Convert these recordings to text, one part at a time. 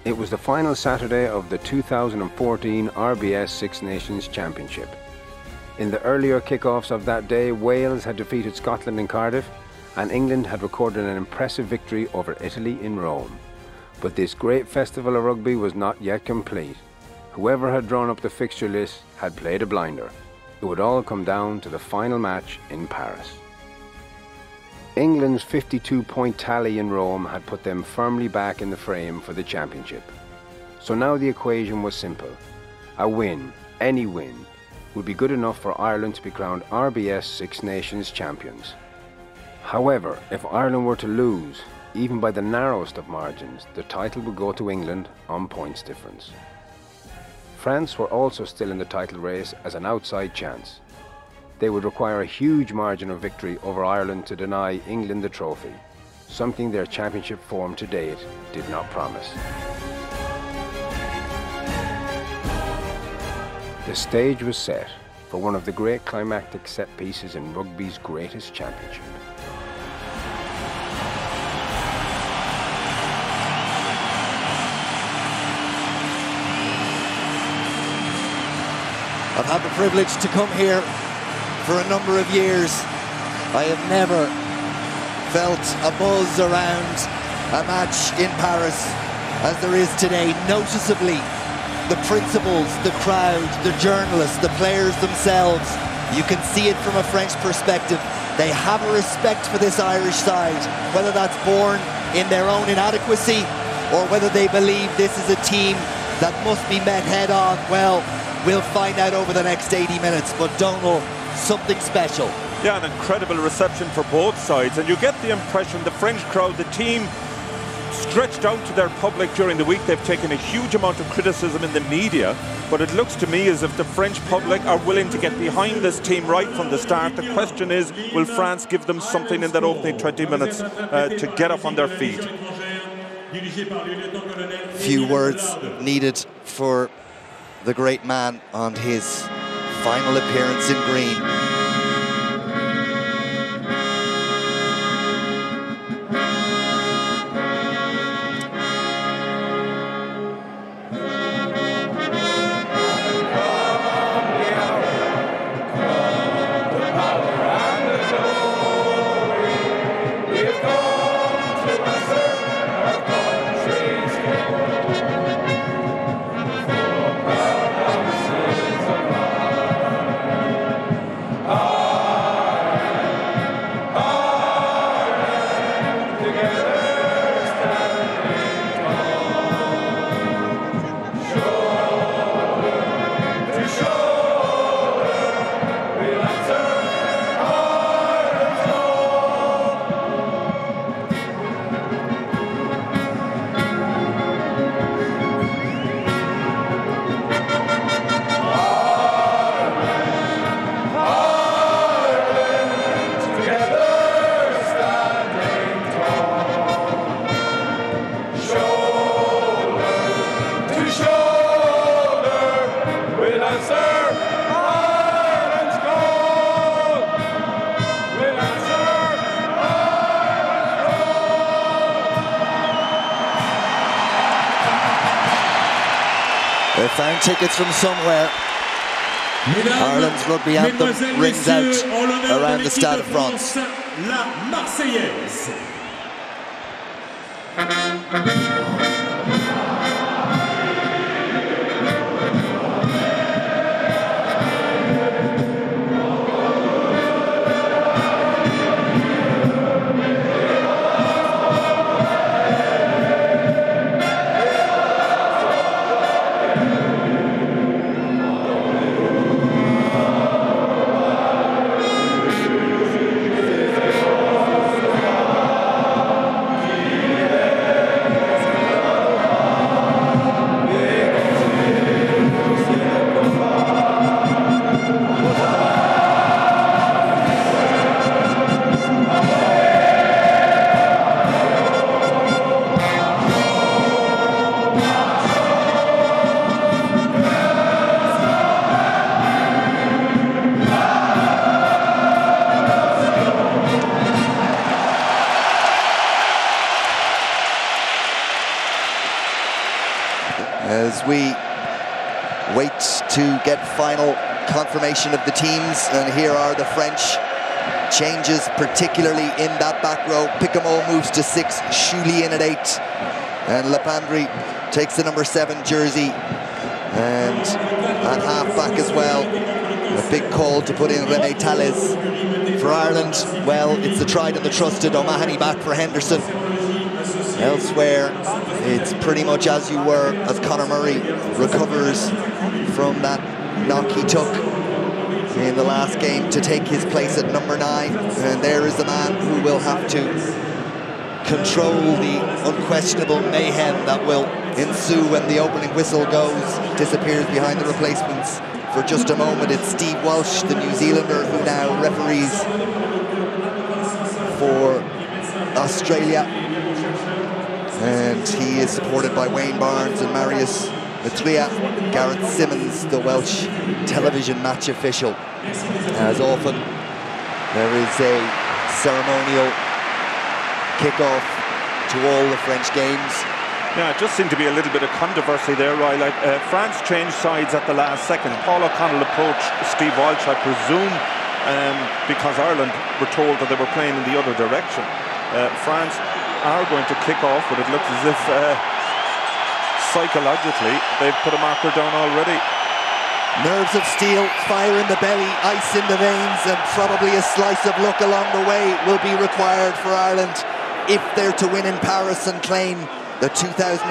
It was the final Saturday of the 2014 RBS Six Nations Championship. In the earlier kickoffs of that day, Wales had defeated Scotland in Cardiff, and England had recorded an impressive victory over Italy in Rome. But this great festival of rugby was not yet complete. Whoever had drawn up the fixture list had played a blinder. It would all come down to the final match in Paris. England's 52-point tally in Rome had put them firmly back in the frame for the championship. So now the equation was simple. A win, any win, would be good enough for Ireland to be crowned RBS Six Nations champions. However, if Ireland were to lose, even by the narrowest of margins, the title would go to England on points difference. France were also still in the title race as an outside chance. They would require a huge margin of victory over Ireland to deny England the trophy, something their championship form to date did not promise. The stage was set for one of the great climactic set pieces in rugby's greatest championship. I've had the privilege to come here for a number of years. I have never felt a buzz around a match in Paris as there is today. Noticeably, the principals, the crowd, the journalists, the players themselves, you can see it from a French perspective. They have a respect for this Irish side, whether that's born in their own inadequacy or whether they believe this is a team that must be met head on. Well, we'll find out over the next 80 minutes, but Donald, something special. Yeah, an incredible reception for both sides, and you get the impression the French crowd, the team stretched out to their public during the week. They've taken a huge amount of criticism in the media, but it looks to me as if the French public are willing to get behind this team right from the start. The question is, will France give them something in that opening 20 minutes to get up on their feet? Few words needed for the great man on his final appearance in green. They found tickets from somewhere. Ireland's rugby anthem rings out around the Stade de France. La Marseillaise. as we wait to get final confirmation of the teams. And here are the French changes, particularly in that back row. Picamol moves to 6, Chouli in at 8, and Lepandri takes the number 7 jersey. And at half-back as well, a big call to put in René Tallez. For Ireland, well, it's the tried and the trusted O'Mahony back for Henderson. Elsewhere, it's pretty much as you were, as Conor Murray recovers from that knock he took in the last game to take his place at number 9. And there is the man who will have to control the unquestionable mayhem that will ensue when the opening whistle goes, disappears behind the replacements. For just a moment, it's Steve Walsh, the New Zealander, who now referees for Australia. And he is supported by Wayne Barnes and Marius Matria. Gareth Simmons, the Welsh television match official. As often, there is a ceremonial kickoff to all the French games. Yeah, it just seemed to be a little bit of controversy there, right? Like, France changed sides at the last second. Paul O'Connell approached Steve Walsh, I presume, because Ireland were told that they were playing in the other direction. France are going to kick off, but it looks as if psychologically they've put a marker down already. Nerves of steel, fire in the belly, ice in the veins, and probably a slice of luck along the way will be required for Ireland if they're to win in Paris and claim the 2014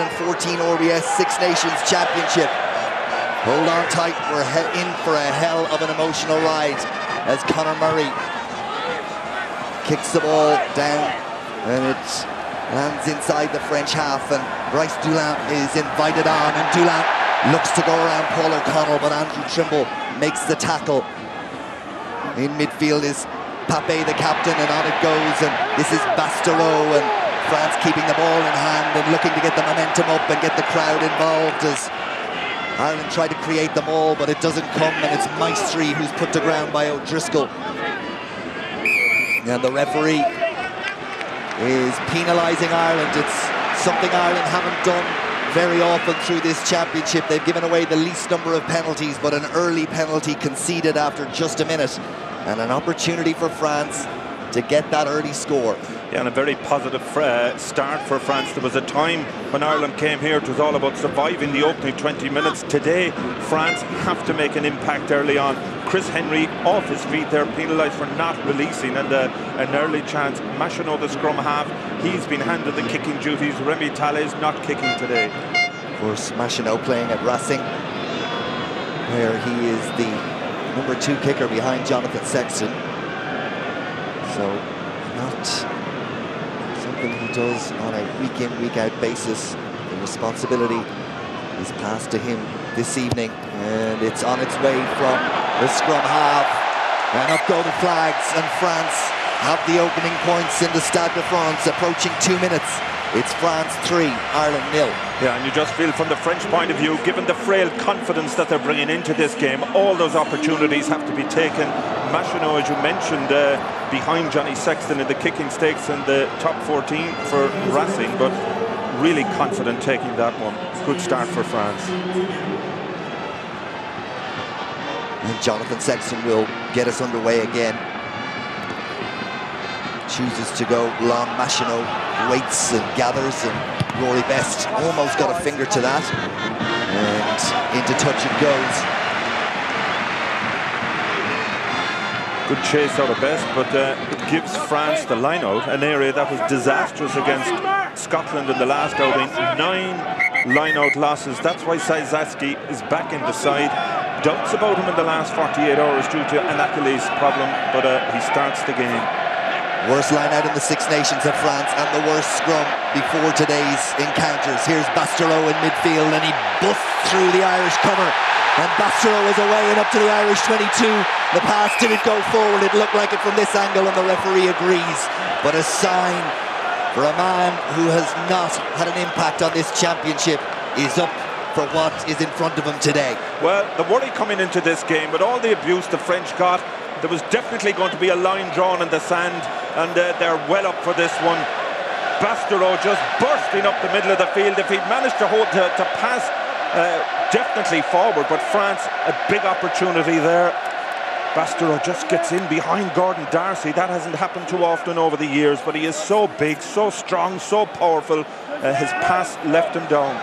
RBS Six Nations Championship. Hold on tight, we're in for a hell of an emotional ride as Conor Murray kicks the ball down and it lands inside the French half, and Bryce Dulin is invited on, and Dulin looks to go around Paul O'Connell, but Andrew Trimble makes the tackle. In midfield is Papé, the captain, and on it goes, and this is Bastereau, and France keeping the ball in hand and looking to get the momentum up and get the crowd involved as Ireland try to create the maul, but it doesn't come, and it's Maestri who's put to ground by O'Driscoll. And the referee is penalising Ireland. It's something Ireland haven't done very often through this championship. They've given away the least number of penalties, but an early penalty conceded after just a minute, and an opportunity for France to get that early score. Yeah, and a very positive start for France. There was a time when Ireland came here, it was all about surviving the opening 20 minutes. Today, France have to make an impact early on. Chris Henry off his feet there, penalised for not releasing, and an early chance. Machinot, the scrum half, he's been handed the kicking duties. Rémi Tallez not kicking today. Of course, Machinot playing at Racing, where he is the number 2 kicker behind Jonathan Sexton. So, not something he does on a week-in, week-out basis. The responsibility is passed to him this evening, and it's on its way from the scrum half. And up go the flags, and France have the opening points in the Stade de France, approaching 2 minutes. It's France 3, Ireland 0. Yeah, and you just feel from the French point of view, given the frail confidence that they're bringing into this game, all those opportunities have to be taken. Machinot, as you mentioned, behind Johnny Sexton in the kicking stakes in the top 14 for Racing, but really confident taking that one. Good start for France. And Jonathan Sexton will get us underway again. Chooses to go long. Machinot waits and gathers, and Rory Best almost got a finger to that, and into touch it goes. Good chase out of Best, but it gives France the line out, an area that was disastrous against Scotland in the last outing. 9 line out losses. That's why Sajzaski is back in the side. Doubts about him in the last 48 hours due to an Achilles problem, but he starts the game. Worst line out in the Six Nations of France, and the worst scrum before today's encounters. Here's Bastereau in midfield, and he busts through the Irish cover, and Bastereau is away and up to the Irish 22. The pass didn't go forward. It looked like it from this angle, and the referee agrees. But a sign for a man who has not had an impact on this championship is up for what is in front of him today. Well, the worry coming into this game, with all the abuse the French got, there was definitely going to be a line drawn in the sand, and they're well up for this one. Bastereau just bursting up the middle of the field. If he'd managed to hold to pass definitely forward, but France, a big opportunity there. Bastereau just gets in behind Gordon Darcy. That hasn't happened too often over the years, but he is so big, so strong, so powerful. His pass left him down.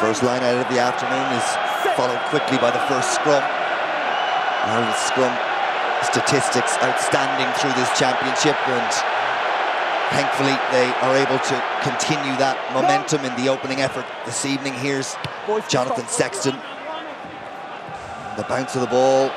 First line out of the afternoon is followed quickly by the first scrum. Ireland's scrum statistics outstanding through this championship, and thankfully they are able to continue that momentum in the opening effort this evening. Here's Jonathan Sexton. The bounce of the ball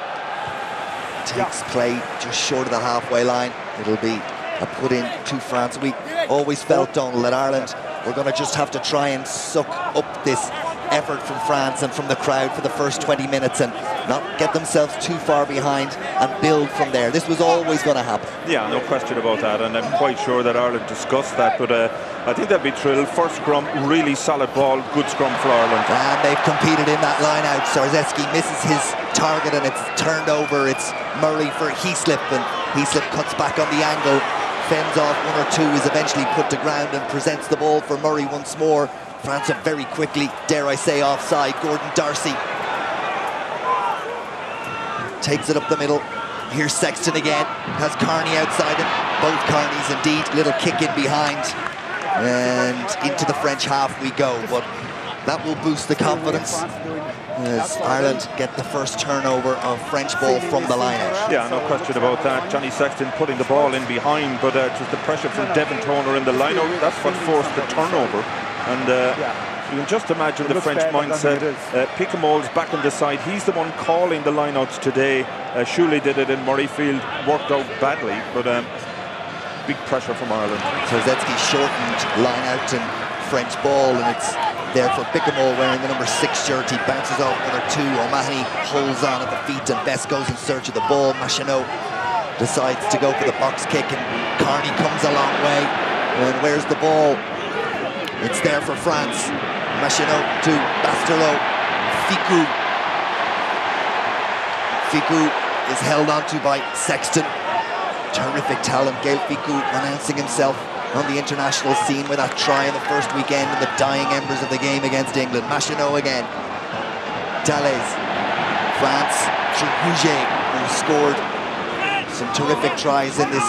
takes play just short of the halfway line. It'll be a put in to France. We always felt, Donald, that Ireland were going to just have to try and suck up this effort from France and from the crowd for the first 20 minutes and not get themselves too far behind and build from there. This was always going to happen. Yeah, no question about that, and I'm quite sure that Ireland discussed that, but I think they'll be thrilled. First scrum, really solid ball, good scrum for Ireland. And they've competed in that line out. Sarzeski misses his target and it's turned over. It's Murray for Heaslip, and Heaslip cuts back on the angle, fends off one or two, is eventually put to ground and presents the ball for Murray once more. France are very quickly, dare I say, offside. Gordon Darcy takes it up the middle. Here's Sexton again, has Carney outside him. Both Carneys indeed, little kick in behind. And into the French half we go, but that will boost the confidence as Ireland get the first turnover of French ball from the line-out. Yeah, no question about that. Johnny Sexton putting the ball in behind, but it was the pressure from Devon Toner in the line-out. That's what forced the turnover. And you can just imagine the French mindset. Picamole's back on the side. He's the one calling the lineouts today. Shuley did it in Murrayfield, worked out badly, but big pressure from Ireland. Sarzeski shortened line-out and French ball, and it's there for Picamole wearing the number 6 shirt. He bounces off one or two. O'Mahony holds on at the feet, and Best goes in search of the ball. Machinot decides to go for the box kick, and Carney comes a long way. And where's the ball? It's there for France. Machinot to Bastereau. Ficou. Ficou is held onto by Sexton. Terrific talent. Gaël Ficou announcing himself on the international scene with that try in the first weekend in the dying embers of the game against England. Machinot again. Thalès. France through Huget, who scored some terrific tries in this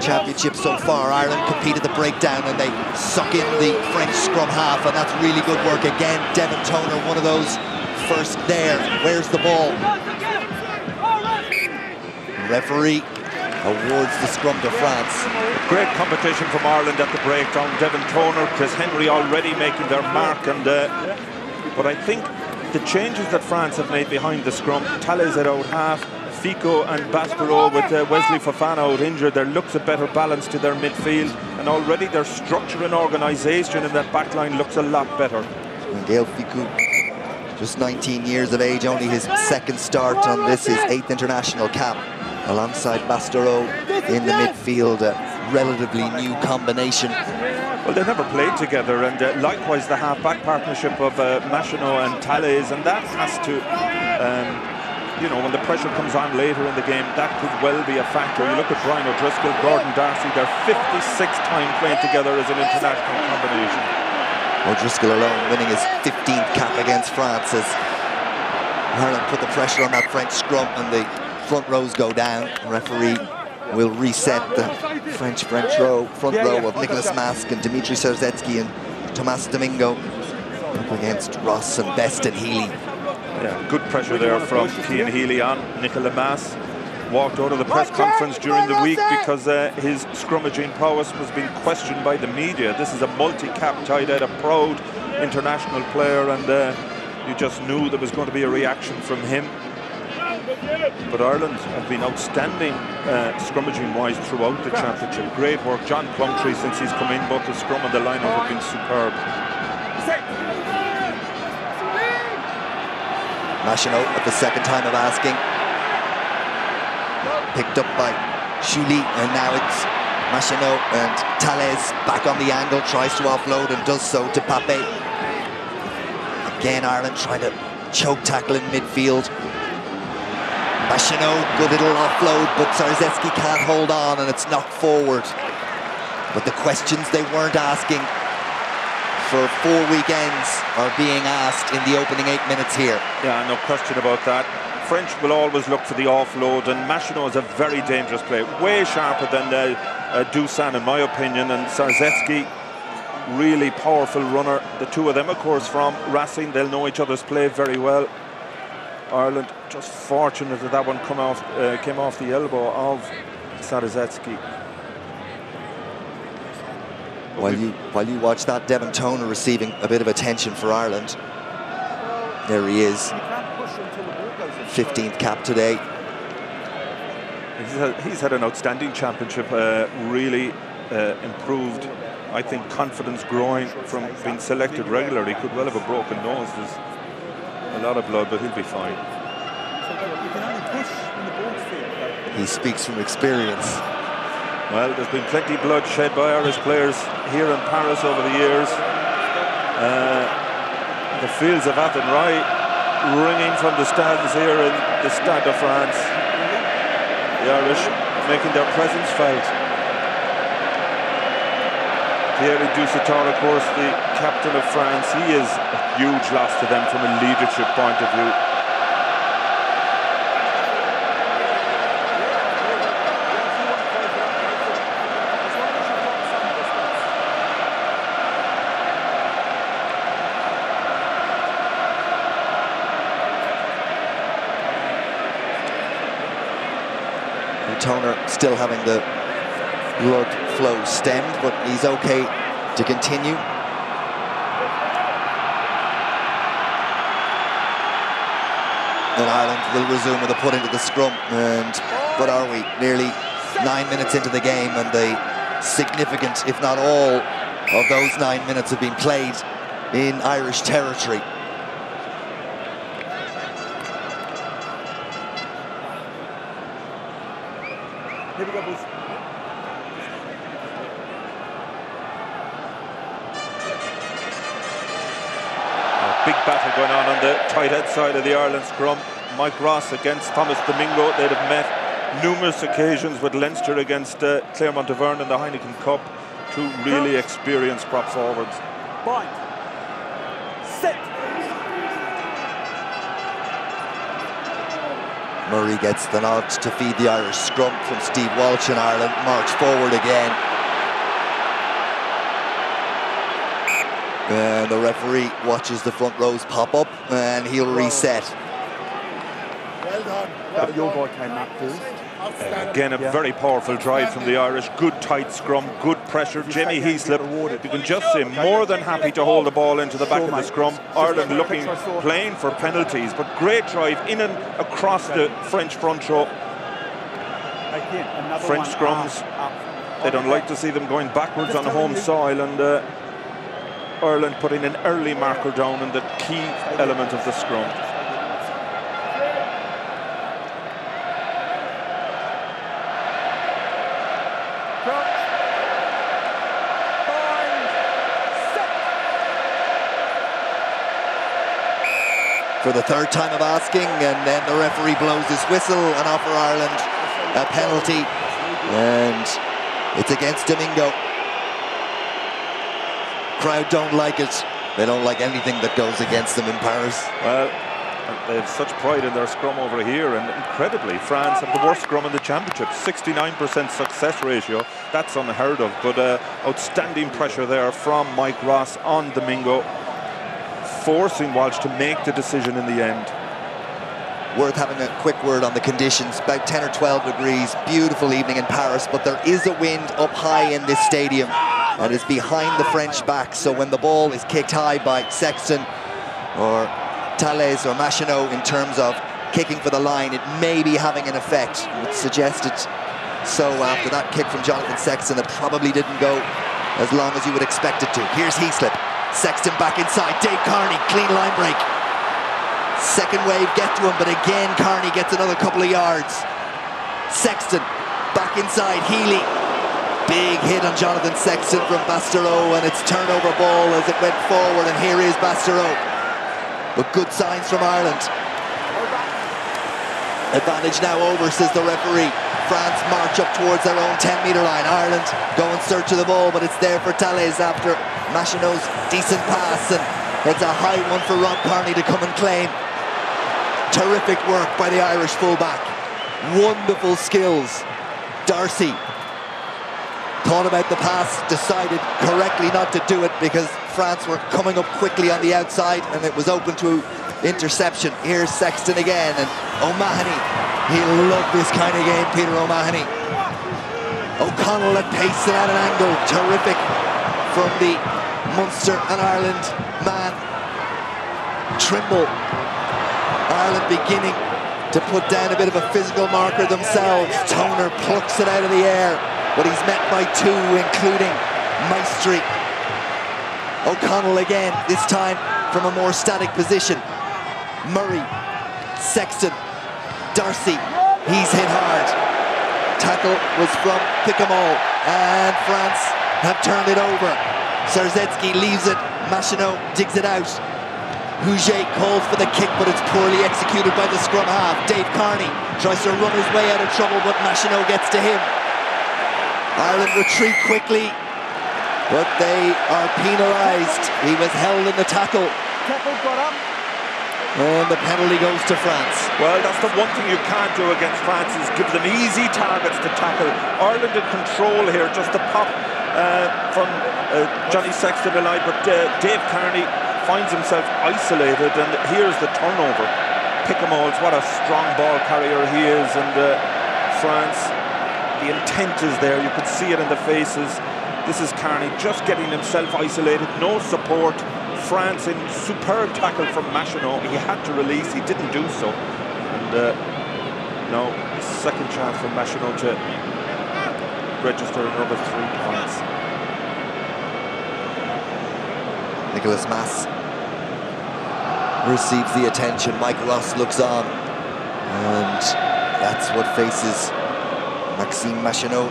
championship so far. Ireland competed the breakdown and they suck in the French scrum half, and that's really good work again. Devon Toner, one of those first there. Where's the ball? Referee awards the scrum to France. Great competition from Ireland at the breakdown. Devon Toner, Chris Henry already making their mark, and but I think the changes that France have made behind the scrum, Thalès at out half, Ficou and Bastereau with Wesley Fofana out injured, there looks a better balance to their midfield, and already their structure and organisation in that backline looks a lot better. And Gaël Ficou, just 19 years of age, only his second start on this, his 8th international cap, alongside Bastereau in the midfield, a relatively new combination. Well, they've never played together, and likewise the half-back partnership of Machinot and Thalès, and that has to, you know, when the pressure comes on later in the game, that could well be a factor. You look at Brian O'Driscoll, Gordon Darcy, their 56th time playing together as an international combination. O'Driscoll alone winning his 15th cap against France as Ireland put the pressure on that French scrum and the front rows go down. The referee will reset the French front row of Nicolas Masque and Dimitri Sarzeski and Thomas Domingo up against Ross and Best and Healy. Yeah, good pressure there from Cian Healy on Nicolas Masque. Walked out of the press conference during the week because his scrummaging prowess was being questioned by the media. This is a multi-cap tight end, a proud international player, and you just knew there was going to be a reaction from him. But Ireland have been outstanding scrummaging-wise throughout the championship. Great work. John Plumtree, since he's come in, both the scrum and the line-up have been superb. Machinot at the second time of asking. Picked up by Shuley, and now it's Machinot and Thalès back on the angle, tries to offload and does so to Pape. Again, Ireland trying to choke tackle in midfield. Machinot, good little offload, but Sarzeski can't hold on and it's knocked forward. but the questions they weren't asking for 4 weekends are being asked in the opening 8 minutes here. Yeah, no question about that. French will always look for the offload, and Machino is a very dangerous player, way sharper than Dusan in my opinion, and Zarzewski, really powerful runner. The two of them, of course, from Racing, they'll know each other's play very well. Ireland just fortunate that one came off the elbow of Zarzewski. While you watch that, Devon Toner receiving a bit of attention for Ireland. There he is, 15th cap today. He's had an outstanding championship, really improved. I think confidence growing from being selected regularly. He could well have a broken nose. There's a lot of blood, but he'll be fine. He speaks from experience. Well, there's been plenty of blood shed by Irish players here in Paris over the years. The fields of Athenry ringing from the stands here in the Stade de France. The Irish making their presence felt. Thierry Dusautor, of course, the captain of France, he is a huge loss to them from a leadership point of view. Toner still having the blood flow stemmed, but he's okay to continue. And Ireland will resume with a put into the scrum. And what are we? Nearly 9 minutes into the game, and the significant, if not all, of those 9 minutes have been played in Irish territory. Here we go, boys. A big battle going on the tight head side of the Ireland scrum. Mike Ross against Thomas Domingo. They'd have met numerous occasions with Leinster against Clermont Auvergne in the Heineken Cup. Two really experienced prop forwards. Bind. Set. Murray gets the nod to feed the Irish scrum from Steve Walsh, and Ireland march forward again. And the referee watches the front rows pop up, and he'll reset. Well done. Your boy came up first. Again, a very powerful drive from the Irish. Good tight scrum, good pressure. Jamie Heaslip, you can just say, more than happy to hold the ball into the back of the scrum. Ireland looking, playing for penalties, but great drive in and across the French front row. French scrums, they don't like to see them going backwards on home soil, and Ireland putting an early marker down in the key element of the scrum. For the third time of asking, and then the referee blows his whistle and offer Ireland a penalty, and it's against Domingo. Crowd don't like it. They don't like anything that goes against them in Paris. Well, they have such pride in their scrum over here, and incredibly, France have the worst scrum in the championship. 69% success ratio. That's unheard of, but outstanding pressure there from Mike Ross on Domingo, forcing Walsh to make the decision in the end. Worth having a quick word on the conditions. About 10 or 12 degrees, beautiful evening in Paris, but there is a wind up high in this stadium and is behind the French back, so when the ball is kicked high by Sexton or Thalès or Machino in terms of kicking for the line, it may be having an effect. It suggested so after that kick from Jonathan Sexton. It probably didn't go as long as you would expect it to. Here's Heaslip. Sexton back inside. Dave Carney, clean line break. Second wave get to him, but again Carney gets another couple of yards. Sexton back inside. Healy, big hit on Jonathan Sexton from Bastereau, and it's turnover ball as it went forward, and here is Bastereau. But good signs from Ireland. Advantage now over, says the referee. France march up towards their own 10-metre line. Ireland go in search of the ball, but it's there for Talley's after Machinot's decent pass, and it's a high one for Rob Kearney to come and claim. Terrific work by the Irish fullback. Wonderful skills. Darcy thought about the pass, decided correctly not to do it because France were coming up quickly on the outside and it was open to interception. Here's Sexton again, and O'Mahony. He'll love this kind of game, Peter O'Mahony. O'Connell at pace and at an angle. Terrific from the Munster and Ireland man. Trimble. Ireland beginning to put down a bit of a physical marker themselves. Toner plucks it out of the air, but he's met by two, including Maestri. O'Connell again, this time from a more static position. Murray, Sexton, Darcy, he's hit hard. Tackle was from Picamol, and France have turned it over. Zarzetsky leaves it, Machinot digs it out. Huget calls for the kick, but it's poorly executed by the scrum half. Dave Kearney tries to run his way out of trouble, but Machinot gets to him. Ireland retreat quickly, but they are penalised. He was held in the tackle. And the penalty goes to France. Well, that's the one thing you can't do against France, is give them easy targets to tackle. Ireland in control here, just a pop from Johnny Sexton alive, but Dave Kearney finds himself isolated, and here's the turnover. Picamol's, what a strong ball carrier he is, and France, the intent is there, you could see it in the faces. This is Kearney just getting himself isolated, no support. France in superb tackle from Machinot. He had to release, he didn't do so, and no, second chance for Machinot to register another 3 points. Nicholas Mass receives the attention. Mike Ross looks on, and that's what faces Maxime Machinot,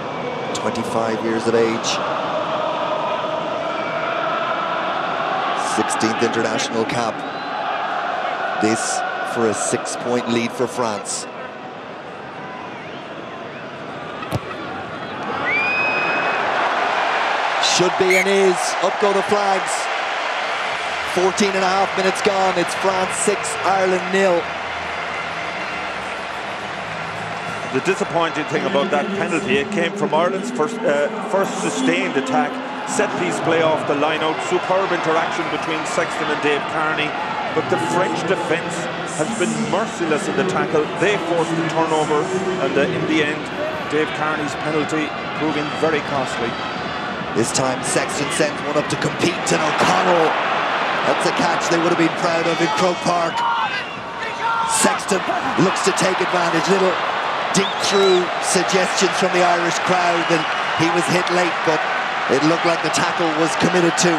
25 years of age. 16th international cap. This for a 6-point lead for France. Should be and is. Up go the flags. 14.5 minutes gone. It's France 6, Ireland 0. The disappointing thing about that penalty, it came from Ireland's first sustained attack. Set-piece play off the line-out. Superb interaction between Sexton and Dave Kearney. But the French defence has been merciless in the tackle. They forced the turnover, and in the end, Dave Kearney's penalty proving very costly. This time Sexton sends one up to compete, and O'Connell. That's a catch they would have been proud of in Croke Park. Sexton looks to take advantage. Little dink through suggestions from the Irish crowd that he was hit late, but it looked like the tackle was committed to.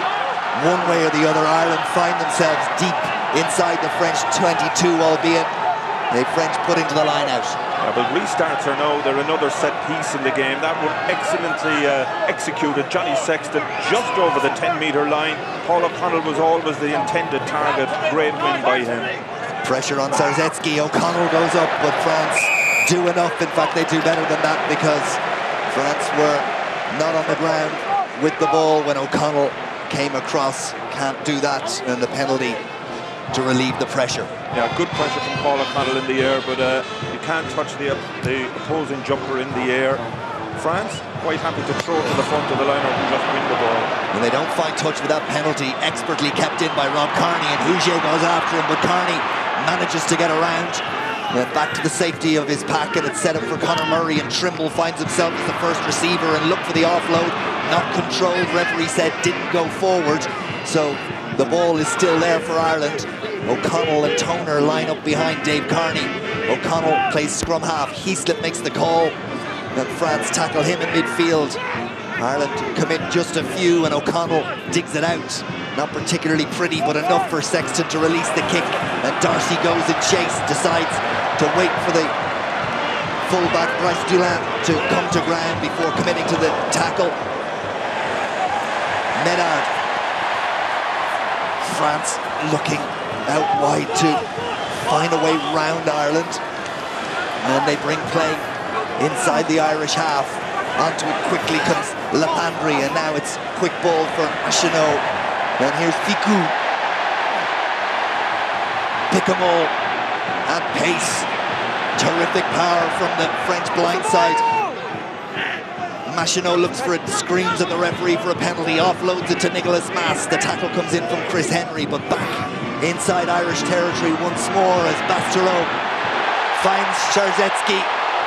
One way or the other, Ireland find themselves deep inside the French 22, albeit the French put into the line out. Yeah, but restarts are no, they're another set piece in the game. That one excellently executed. Johnny Sexton just over the 10-metre line. Paul O'Connell was always the intended target. Great win by him. Pressure on Zarzetsky. O'Connell goes up, but France do enough. In fact, they do better than that, because France were not on the ground with the ball when O'Connell came across. Can't do that, and the penalty to relieve the pressure. Yeah, good pressure from Paul O'Connell in the air, but you can't touch the opposing jumper in the air. France quite happy to throw it to the front of the line and just win the ball. And they don't find touch with that penalty, expertly kept in by Rob Kearney, and Huget goes after him, but Kearney manages to get around. And back to the safety of his pack, and it's set up for Conor Murray, and Trimble finds himself as the first receiver and look for the offload. Not controlled, referee said didn't go forward, so the ball is still there for Ireland. O'Connell and Toner line up behind Dave Kearney. O'Connell plays scrum half. Heaslip makes the call, and France tackle him in midfield. Ireland commit just a few, and O'Connell digs it out. Not particularly pretty, but enough for Sexton to release the kick, and Darcy goes in chase, decides to wait for the fullback Bryce Dulin to come to ground before committing to the tackle. Menard. France looking out wide to find a way round Ireland. And they bring play inside the Irish half. Onto it quickly comes Lapandri, and now it's quick ball for Machineau. And here's Ficou. Pick 'em all at pace. Terrific power from the French blind side. Machineau looks for it, screams at the referee for a penalty, offloads it to Nicolas Mass. The tackle comes in from Chris Henry, but back inside Irish territory once more as Bastereau finds Czarnecki,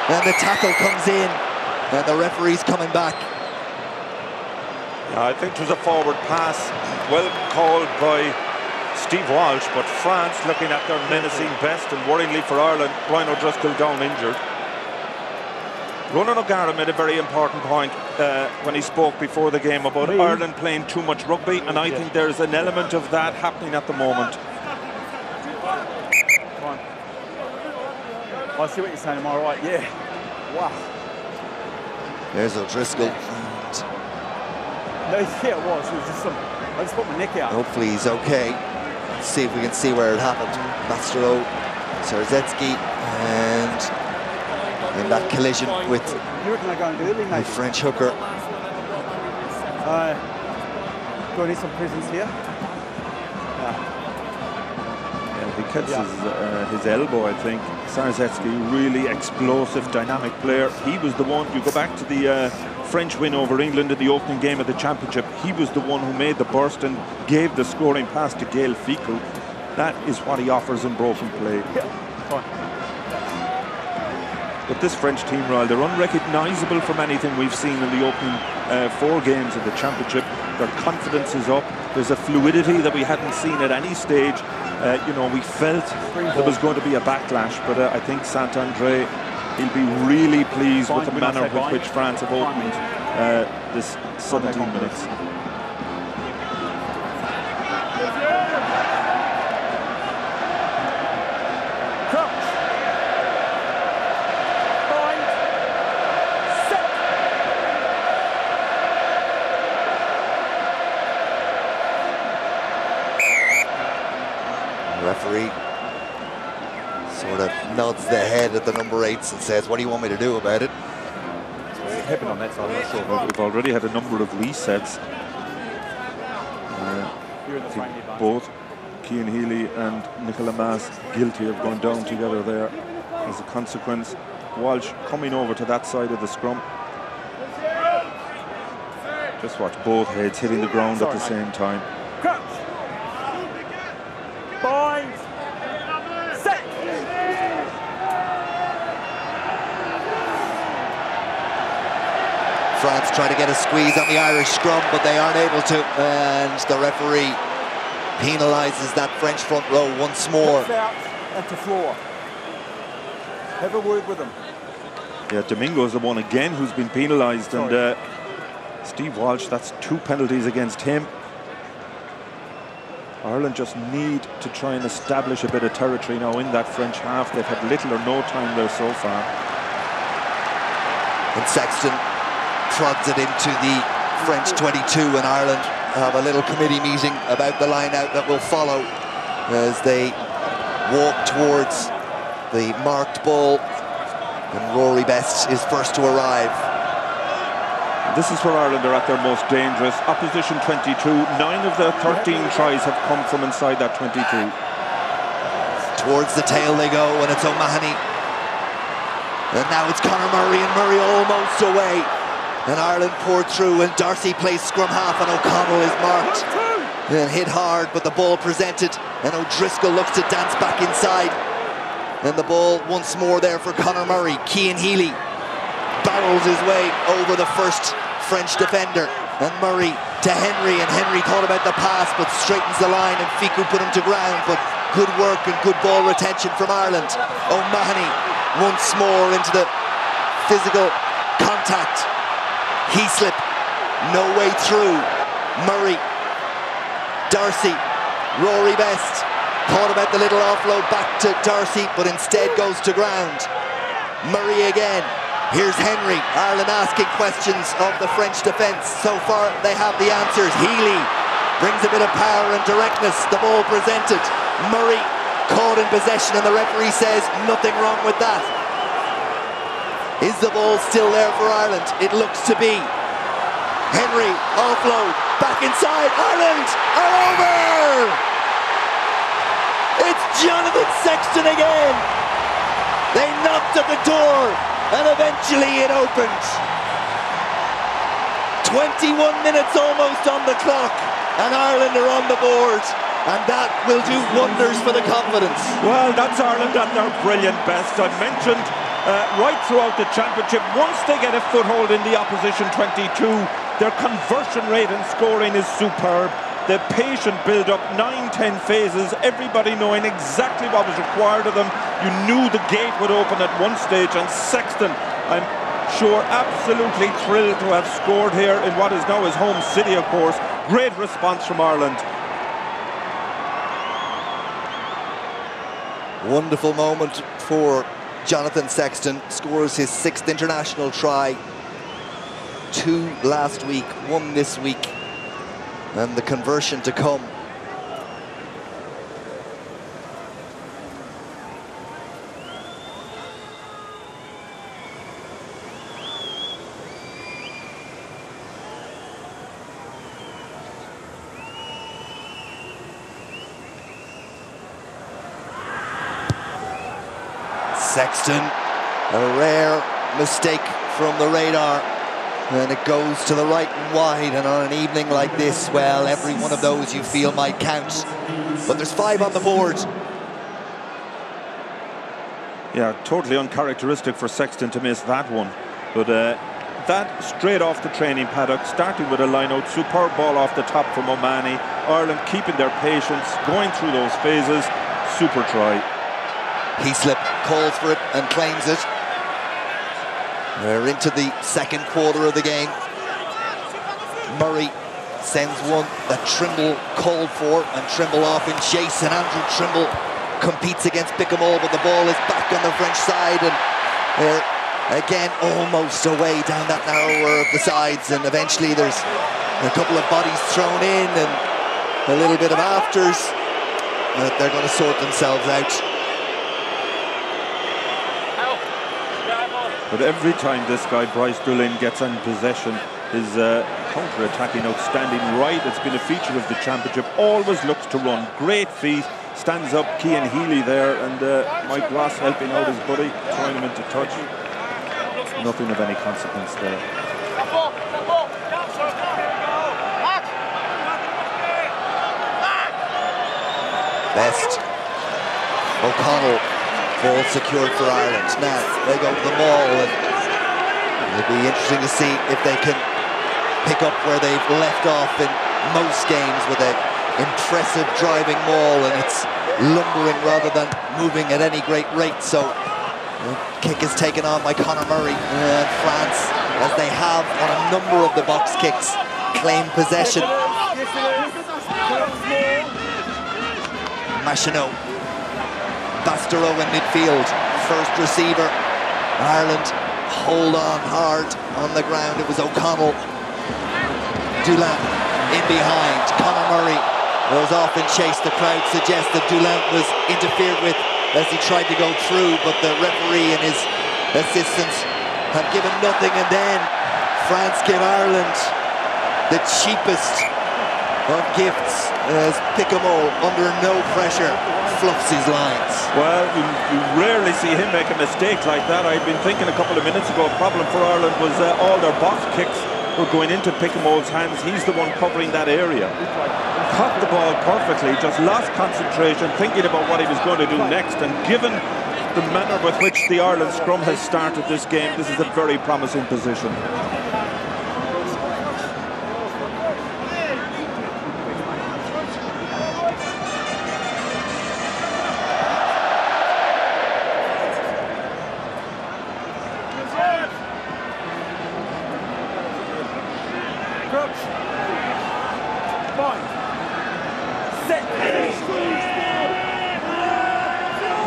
and the tackle comes in, and the referee's coming back. I think it was a forward pass, well called by Steve Walsh, but France looking at their menacing best, and worryingly for Ireland, Brian O'Driscoll down injured. Ronan O'Gara made a very important point when he spoke before the game about Ireland playing too much rugby, and I think there's an element of that happening at the moment. Come on. I see what you're saying, am I right? Yeah. Wow. There's O'Driscoll. No, yeah, it was just some... I just put my neck out. Hopefully he's okay. Let's see if we can see where it happened. Bastereau, Czarnecki, and in that collision with You reckon they're going to early, the mate? French hooker. Do I need some presents here? Yeah, he catches his elbow, I think. Czarnecki, really explosive, dynamic player. He was the one, you go back to the French win over England in the opening game of the championship, he was the one who made the burst and gave the scoring pass to Gaël Ficou. That is what he offers in broken play. But this French team, Royal, they're unrecognisable from anything we've seen in the opening 4 games of the championship. Their confidence is up. There's a fluidity that we hadn't seen at any stage. You know, we felt there was going to be a backlash, but I think Saint-André, he'll be really pleased with the manner with which France have opened this 17 minutes. Referee sort of nods the head at the number 8s and says, what do you want me to do about it? What happened on that side? I'm not sure. Well, we've already had a number of resets. Both Cian Healy and Nicolas Mass guilty of going down together there. As a consequence, Walsh coming over to that side of the scrum. Just watch both heads hitting the ground at the same time. Bind. Set. France try to get a squeeze on the Irish scrum, but they aren't able to, and the referee penalises that French front row once more. Out and to floor. Have a word with him. Yeah, Domingo's the one again who's been penalised, and Steve Walsh, that's 2 penalties against him. Ireland just need to try and establish a bit of territory now in that French half. They've had little or no time there so far. And Sexton prods it into the French 22, and Ireland have a little committee meeting about the line-out that will follow as they walk towards the marked ball, and Rory Best is first to arrive. This is where Ireland are at their most dangerous. Opposition 22, 9 of their 13 tries have come from inside that 22. Towards the tail they go, and it's O'Mahony. And now it's Conor Murray, and Murray almost away. And Ireland poured through, and Darcy plays scrum half, and O'Connell is marked and hit hard, but the ball presented, and O'Driscoll looks to dance back inside. And the ball once more there for Conor Murray. Cian Healy barrels his way over the first French defender, and Murray to Henry, and Henry thought about the pass but straightens the line, and Ficou put him to ground, but good work and good ball retention from Ireland. O'Mahony once more into the physical contact. Heaslip, no way through. Murray, Darcy, Rory Best thought about the little offload back to Darcy, but instead goes to ground. Murray again. Here's Henry. Ireland asking questions of the French defence. So far they have the answers. Healy brings a bit of power and directness. The ball presented. Murray caught in possession, and the referee says nothing wrong with that. the ball still there for Ireland? It looks to be. Henry, offload, back inside, Ireland are over! It's Jonathan Sexton again! They knocked at the door, and eventually it opened. 21 minutes almost on the clock, and Ireland are on the board, and that will do wonders for the confidence. Well, that's Ireland at their brilliant best. I've mentioned right throughout the championship, once they get a foothold in the opposition 22, their conversion rate in scoring is superb. The patient build-up, 9-10 phases, everybody knowing exactly what was required of them. You knew the gate would open at one stage, and Sexton, I'm sure, absolutely thrilled to have scored here in what is now his home city, of course. Great response from Ireland. Wonderful moment for Jonathan Sexton. Scores his 6th international try. 2 last week, 1 this week. And the conversion to come. Sexton, a rare mistake from the radar, and it goes to the right and wide, and on an evening like this, well, every one of those you feel might count, but there's 5 on the board. Yeah, totally uncharacteristic for Sexton to miss that one, but that straight off the training paddock, starting with a line-out, superb ball off the top from O'Mahony. Ireland keeping their patience, going through those phases, super try. Heaslip calls for it and claims it. We're into the 2nd quarter of the game. Murray sends one that Trimble called for, and Trimble off in chase, and Andrew Trimble competes against Pick'em-all, but the ball is back on the French side, and they're again almost away down that narrower of the sides, and eventually there's a couple of bodies thrown in and a little bit of afters, but they're going to sort themselves out. But every time this guy, Bryce Doolan, gets in possession, his counter-attacking outstanding right. It's been a feature of the championship. Always looks to run. Great feet. Stands up, Cian Healy there, and Mike Ross helping out his buddy, throwing him into touch. Nothing of any consequence there. Best. O'Connell. Ball secured for Ireland. Now they go to the maul, and it'll be interesting to see if they can pick up where they've left off in most games with an impressive driving maul, and it's lumbering rather than moving at any great rate. So the kick is taken on by Conor Murray, and France, as they have on a number of the box kicks, claim possession. Machinot. Bastereau in midfield, first receiver. Ireland hold on hard on the ground. It was O'Connell. Doolan in behind. Conor Murray was off in chase. The crowd suggested Doolan was interfered with as he tried to go through, but the referee and his assistants have given nothing, and then France give Ireland the cheapest of gifts as Pick'em-all, under no pressure, fluffs his lines. Well, you rarely see him make a mistake like that. I'd been thinking a couple of minutes ago, a problem for Ireland was all their box kicks were going into Pick'em-all's hands. He's the one covering that area. Caught the ball perfectly, just lost concentration, thinking about what he was going to do next, and given the manner with which the Ireland scrum has started this game, this is a very promising position.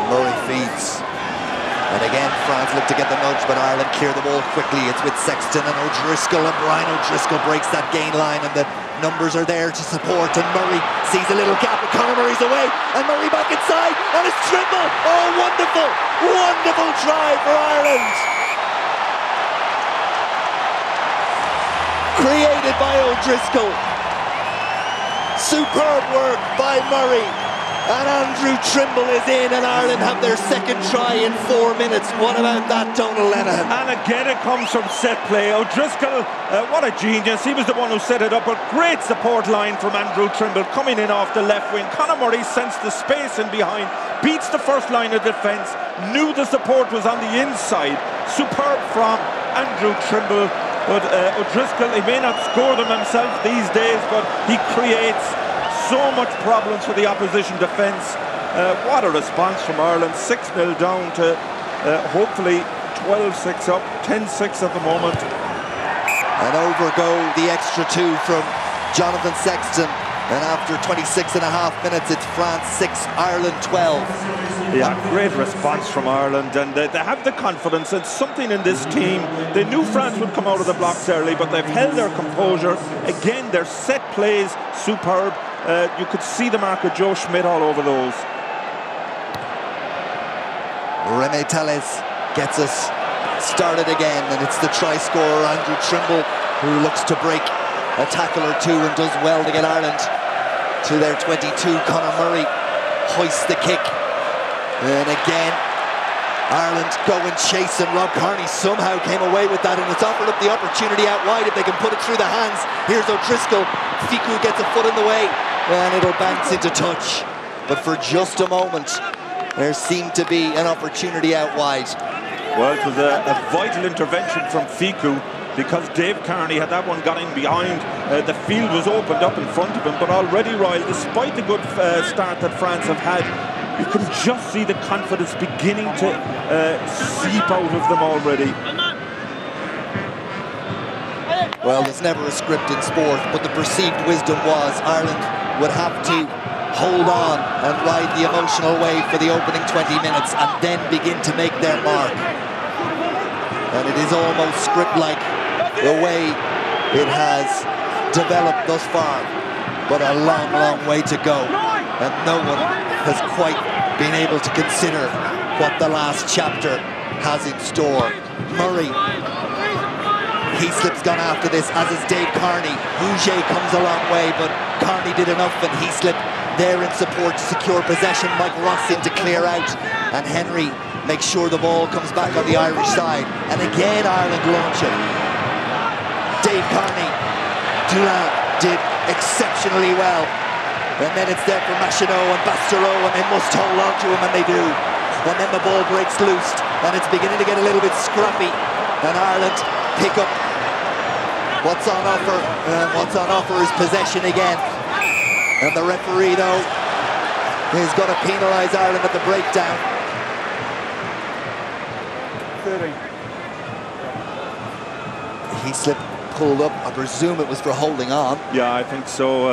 Murray feeds. And again, France look to get the nudge, but Ireland clear the ball quickly. It's with Sexton and O'Driscoll, and Brian O'Driscoll breaks that gain line, and the numbers are there to support, and Murray sees a little gap, and Conor Murray's away, and Murray back inside, and it's Trimble. Oh, wonderful, wonderful try for Ireland. by O'Driscoll. Superb work by Murray. And Andrew Trimble is in, and Ireland have their second try in 4 minutes. What about that, Donal Lenihan? And again it comes from set play. O'Driscoll, what a genius. He was the one who set it up. A great support line from Andrew Trimble coming in off the left wing. Conor Murray sensed the space in behind, beats the first line of defence, knew the support was on the inside. Superb from Andrew Trimble. But O'Driscoll, he may not score them himself these days, but he creates so much problems for the opposition defence. What a response from Ireland. 6-0 down to hopefully 12-6 up, 10-6 at the moment. And over go the extra two from Jonathan Sexton. And after 26 and a half minutes, it's France 6, Ireland 12. Yeah, great response from Ireland, and they have the confidence. And something in this team. They knew France would come out of the blocks early, but they've held their composure. Again, their set plays, superb. You could see the mark of Joe Schmidt all over those. Rene Tellez gets us started again, and it's the try scorer Andrew Trimble who looks to break a tackle or two and does well to get Ireland to their 22. Conor Murray hoists the kick, and again Ireland go and chase, and Rob Kearney somehow came away with that, and it's offered up the opportunity out wide if they can put it through the hands. Here's O'Driscoll. Fiku gets a foot in the way, and it'll bounce into touch. But for just a moment, there seemed to be an opportunity out wide. Well, it was a vital intervention from Fiku, because Dave Kearney, had that one got in behind, the field was opened up in front of him. But already, Ryle, despite the good start that France have had, you can just see the confidence beginning to seep out of them already. Well, there's never a script in sport, but the perceived wisdom was Ireland would have to hold on and ride the emotional wave for the opening 20 minutes and then begin to make their mark. And it is almost script-like the way it has developed thus far, but a long, long way to go, and no one has quite been able to consider what the last chapter has in store. Murray, Heaslip's gone after this, as is Dave Kearney. Bouger comes a long way, but Kearney did enough, and Heaslip there in support to secure possession. Mike Ross in to clear out, and Henry makes sure the ball comes back on the Irish side. And again Ireland launch it. Dave Kearney, Dulin did exceptionally well. And then it's there for Machineau and Bastereau, and they must hold on to him, and they do. And then the ball breaks loose, and it's beginning to get a little bit scrappy. And Ireland pick up what's on offer, and what's on offer is possession again. And the referee, though, is going to penalise Ireland at the breakdown. 13. Heaslip pulled up. I presume it was for holding on. Yeah, I think so.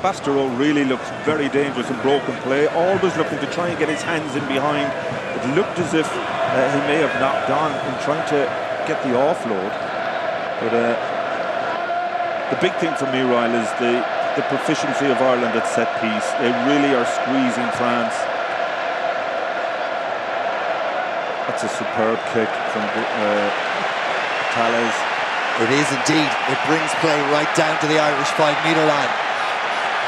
Bastereau really looks very dangerous in broken play, always looking to try and get his hands in behind. It looked as if he may have knocked on in trying to get the offload. But the big thing for me, Ryle, is the proficiency of Ireland at set piece. They really are squeezing France. That's a superb kick from Tellez. It is indeed. It brings play right down to the Irish 5-metre line.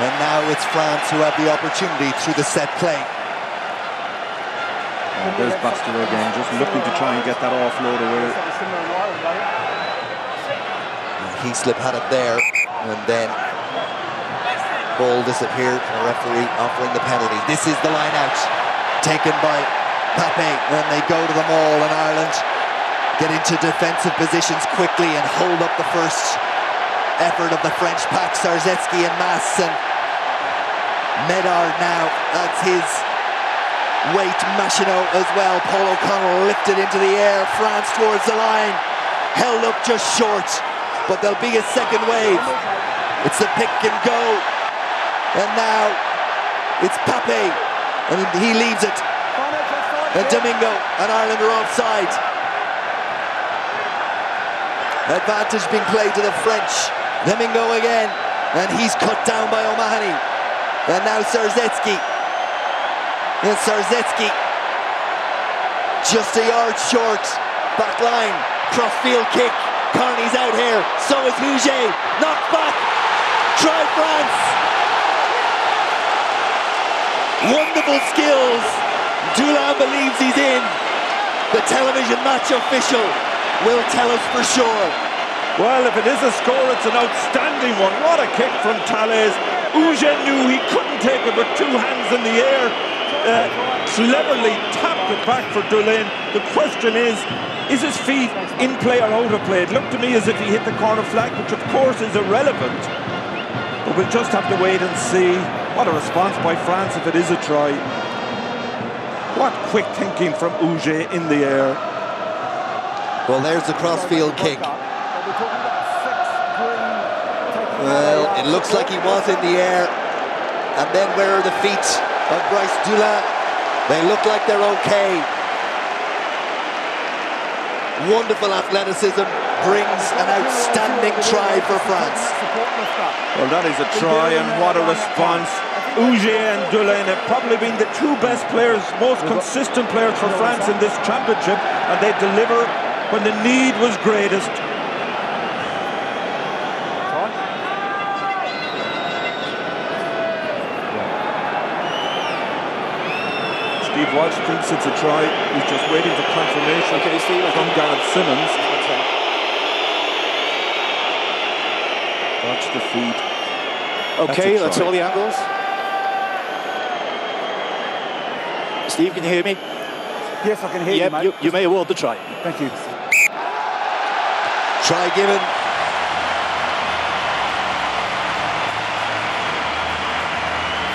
And now it's France who have the opportunity through the set play. And there's Bastereau again, just looking to try and get that offload away. And Heaslip had it there, and then ball disappeared, and the referee offering the penalty. This is the line out, taken by Pape, and they go to them all, and Ireland get into defensive positions quickly and hold up the first effort of the French pack. Sarzetsky and Mass, and Medard now adds his weight. Machineau as well. Paul O'Connell lifted into the air. France towards the line, held up just short, but there'll be a second wave. It's the pick and go, and now it's Pape, and he leaves it, and Domingo and Ireland are offside. Advantage being played to the French. Domingo again, and he's cut down by O'Mahony. And now Sarzetsky. And Sarzetsky just a yard short. Back line, cross-field kick. Carney's out here, so is Huget. Knocked back. Try France. Wonderful skills. Dulin believes he's in. The television match official will tell us for sure. Well, if it is a score, it's an outstanding one. What a kick from Thalès. Huget knew he couldn't take it with two hands in the air. Cleverly tapped it back for Dulin. The question is his feet in play or out of play? It looked to me as if he hit the corner flag, which of course is irrelevant. But we'll just have to wait and see. What a response by France if it is a try. What quick thinking from Huget in the air. Well, there's the crossfield kick. Well, it looks like he was in the air. And then where are the feet of Bryce Dulin? They look like they're okay. Wonderful athleticism brings an outstanding try for France. Well, that is a try, and what a response. Huget and Dulin have probably been the two best players, most consistent players for France in this championship, and they deliver when the need was greatest. Steve Walsh thinks it's a try. He's just waiting for confirmation from Gareth Simmons. Watch the feet. Okay, that's all the angles. Steve, can you hear me? Yes, I can hear you, mate. You may award the try. Thank you. Try given.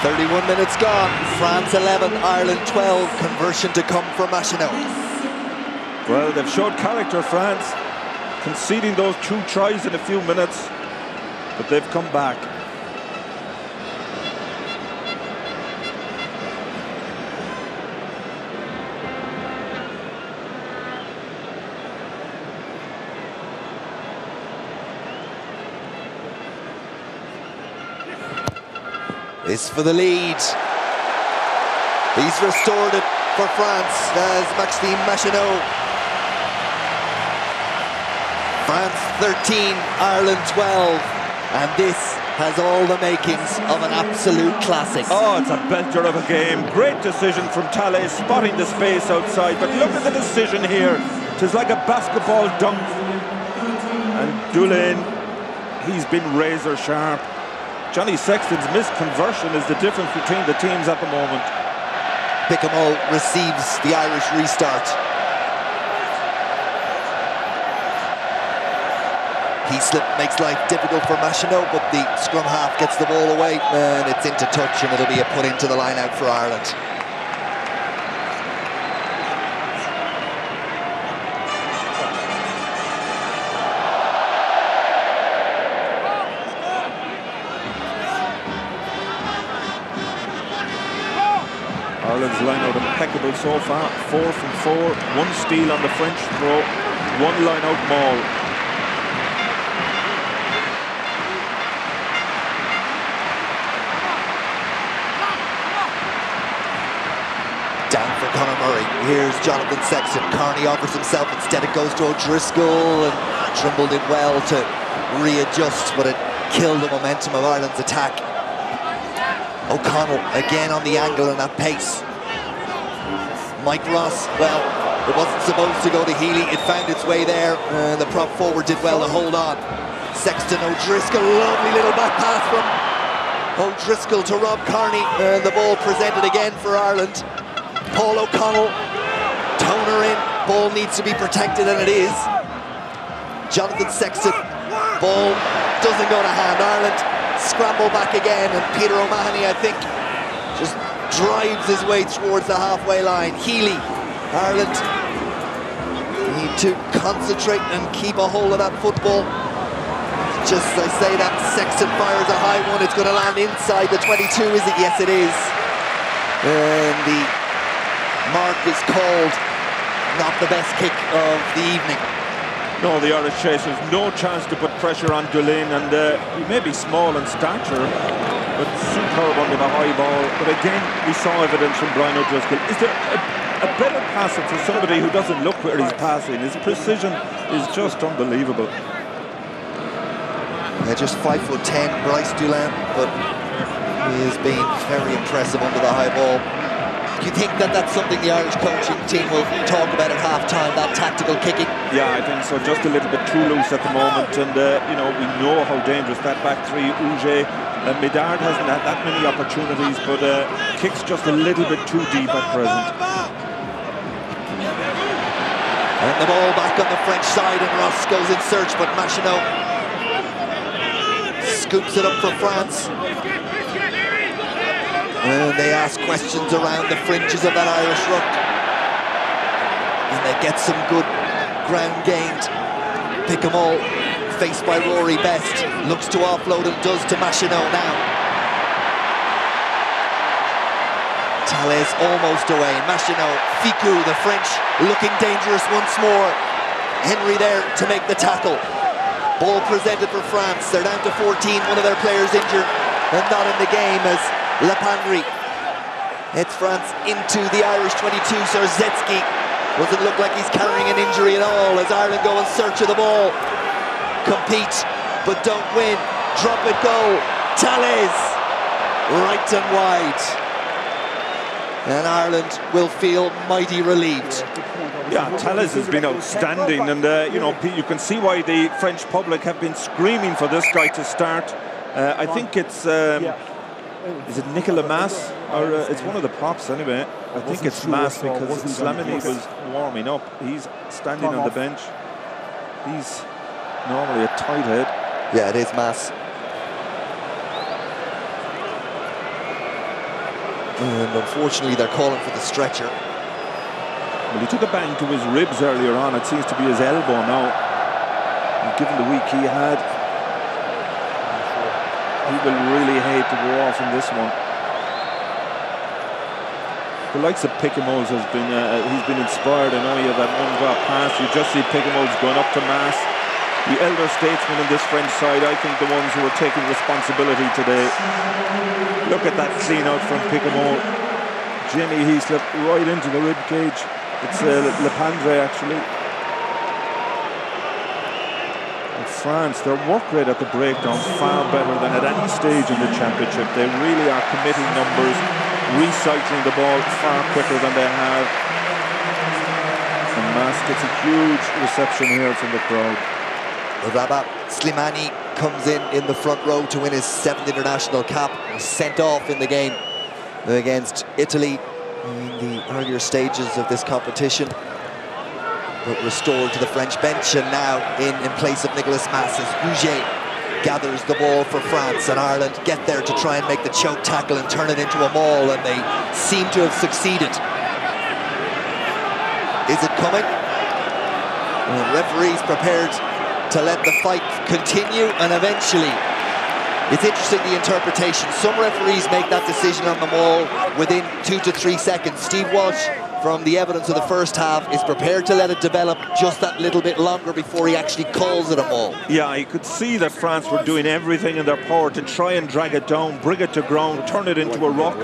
.31 minutes gone. France 11, Ireland 12. Conversion to come from Machinot. Well, they've showed character, France, conceding those two tries in a few minutes, but they've come back. Is for the lead. He's restored it for France as Maxime Machinot. France 13, Ireland 12, and this has all the makings of an absolute classic. Oh, it's a belter of a game. Great decision from Thalès, spotting the space outside, but look at the decision here. It's like a basketball dunk. And Dulin, he's been razor sharp. Johnny Sexton's missed conversion is the difference between the teams at the moment. Pick'em-all receives the Irish restart. He slip makes life difficult for Machinot, but the scrum half gets the ball away and it's into touch, and it'll be a put into the line out for Ireland. Ireland's line out impeccable so far. 4 from 4, 1 steal on the French throw, 1 line out maul. Down for Conor Murray. Here's Jonathan Sexton. Carney offers himself. Instead it goes to O'Driscoll, and Trimble did well to readjust, but it killed the momentum of Ireland's attack. O'Connell again on the angle and at pace. Mike Ross, well, it wasn't supposed to go to Healy. It found its way there. The prop forward did well to hold on. Sexton, O'Driscoll, lovely little back pass from O'Driscoll to Rob Carney. And the ball presented again for Ireland. Paul O'Connell, toner in. Ball needs to be protected, and it is. Jonathan Sexton, ball doesn't go to hand. Ireland scramble back again, and Peter O'Mahony, I think, just drives his way towards the halfway line. Healy, Ireland need to concentrate and keep a hold of that football. Just, I say that Sexton fires a high one. It's going to land inside the 22, is it? Yes, it is. And the mark is called. Not the best kick of the evening. No, the Irish chasers, no chance to put pressure on Dulin, and he may be small in stature, but superb under the high ball. But again, we saw evidence from Brian O'Driscoll. Is there a a better passer for somebody who doesn't look where he's passing. His precision is just unbelievable. Yeah, just 5'10", Bryce Dulin, but he has been very impressive under the high ball. Do you think that that's something the Irish coaching team will talk about at half-time, that tactical kicking? Yeah, I think so. Just a little bit too loose at the moment, and you know, we know how dangerous that back three. Uge, Medard hasn't had that many opportunities, but kicks just a little bit too deep at present. And the ball back on the French side, and Ross goes in search, but Machinot scoops it up for France. And they ask questions around the fringes of that Irish ruck. And they get some good ground gained. Pick 'em all, faced by Rory Best. Looks to offload and does to Machinot now. Thalès almost away. Machinot, Ficou, the French, looking dangerous once more. Henry there to make the tackle. Ball presented for France. They're down to 14. One of their players injured and not in the game as Lepandri heads France into the Irish 22. Zarzetsky doesn't look like he's carrying an injury at all as Ireland go in search of the ball. Compete, but don't win. Drop it, goal. Thalès, right and wide. And Ireland will feel mighty relieved. Yeah, Thalès has been outstanding, and you know, you can see why the French public have been screaming for this guy to start. I think it's is it Nicolas Mas, or it's one of the props anyway. I think it's Mas because Slamini was warming up. He's standing on the bench. He's normally a tight head. Yeah, it is Mas. And unfortunately, they're calling for the stretcher. Well, he took a bang to his ribs earlier on. It seems to be his elbow now. And given the week he had, he will really hate to go off in this one. The likes of Picamoles has been, he's been inspired. I know he had that one drop pass. You just see Picamoles going up to Mass. The elder statesmen in this French side, I think the ones who are taking responsibility today. Look at that clean out from Picamole. Jimmy, he slipped right into the rib cage. It's Lepandre actually. And France, their work rate at the breakdown far better than at any stage in the championship. They really are committing numbers, recycling the ball far quicker than they have. And Mas gets a huge reception here from the crowd. Rabat Slimani comes in the front row to win his 7th international cap. He's sent off in the game against Italy in the earlier stages of this competition, but restored to the French bench, and now in place of Nicolas Mas as Huget gathers the ball for France, and Ireland get there to try and make the choke tackle and turn it into a maul, and they seem to have succeeded. Is it coming? The referee's prepared to let the fight continue, and eventually it's interesting, the interpretation. Some referees make that decision on the maul within 2 to 3 seconds. Steve Walsh, from the evidence of the first half, is prepared to let it develop just that little bit longer before he actually calls it a maul. Yeah, you could see that France were doing everything in their power to try and drag it down, bring it to ground, turn it into a ruck,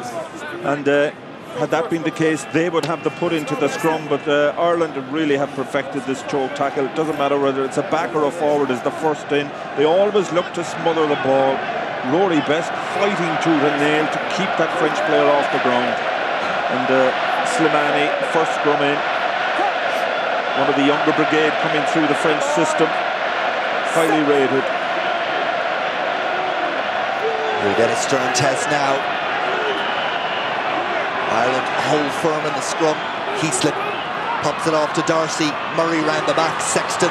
and had that been the case, they would have the put into the scrum, but Ireland really have perfected this choke tackle. It doesn't matter whether it's a back or a forward is the first in. They always look to smother the ball. Rory Best fighting tooth and nail to keep that French player off the ground. And Slimani, first scrum in. One of the younger brigade coming through the French system. Highly rated. We'll get a stern test now. Ireland hold firm in the scrum. Heaslip pops it off to Darcy. Murray round the back. Sexton.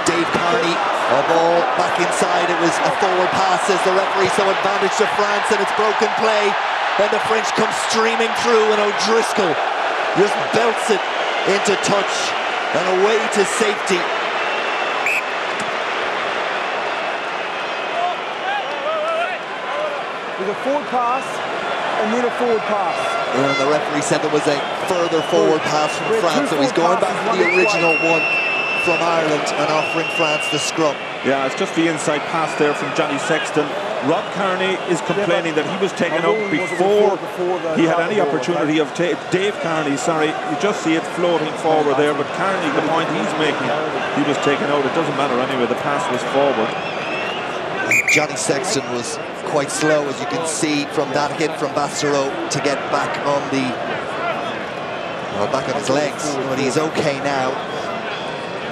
Dave Carney. A ball back inside. It was a forward pass as the referee, so advantage to France, and it's broken play. Then the French come streaming through, and O'Driscoll just belts it into touch and away to safety. With a forward pass and then a forward pass. And the referee said there was a further forward pass from France, so he's going back to the original one. from Ireland and offering France the scrum. Yeah, it's just the inside pass there from Johnny Sexton. Rob Kearney is complaining that he was taken out before he had any opportunity of Dave Kearney, sorry, you just see it floating forward there, but Kearney, the point he's making, he was taken out. It doesn't matter anyway, the pass was forward. Johnny Sexton was quite slow, as you can see from that hit from Bassero, to get back on the back on his legs. But he's okay now.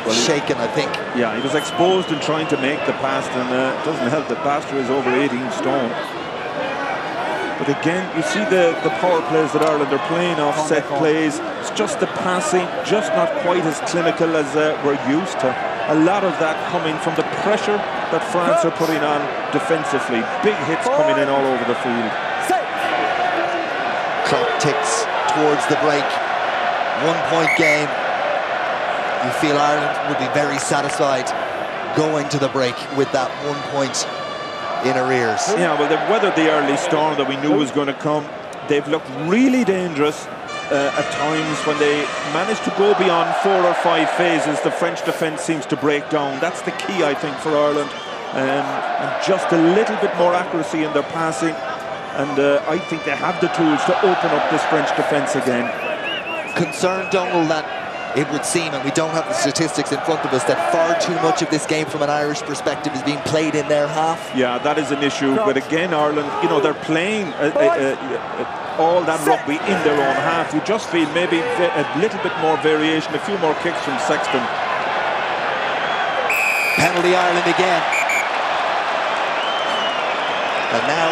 Well, shaken, I think. Yeah, he was exposed in trying to make the pass, and it doesn't help that Bassero is over 18 stone. But again, you see the power plays that Ireland are playing off set plays. It's just the passing, just not quite as clinical as we're used to. A lot of that coming from the pressure that France are putting on defensively. Big hits coming in all over the field. Clock ticks towards the break. 1 point game. You feel Ireland would be very satisfied going to the break with that 1 point in arrears. Yeah, well, they've weathered the early storm that we knew was going to come. They've looked really dangerous at times. When they manage to go beyond 4 or 5 phases, the French defence seems to break down. That's the key, I think, for Ireland. And just a little bit more accuracy in their passing. And I think they have the tools to open up this French defence again. Concerned, Donald, that it would seem, and we don't have the statistics in front of us, that far too much of this game from an Irish perspective is being played in their half. Yeah, that is an issue. But again, Ireland, you know, they're playing all that rugby in their own half. You just feel maybe a little bit more variation, a few more kicks from Sexton. Penalty Ireland again. And now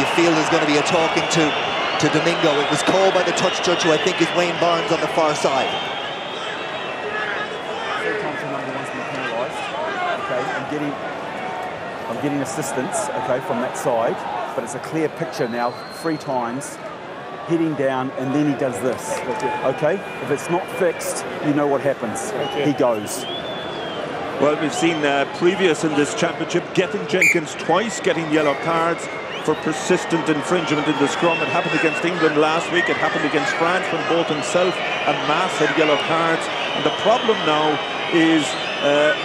you feel there's going to be a talking to Domingo. It was called by the touch judge, who I think is Wayne Barnes on the far side. I'm getting assistance, okay, from that side, but it's a clear picture now, 3 times, heading down, and then he does this, okay? If it's not fixed, you know what happens. He goes. Well, we've seen previous in this championship, Gethin Jenkins twice getting yellow cards for persistent infringement in the scrum. It happened against England last week, it happened against France when both himself and Mass had yellow cards. And the problem now is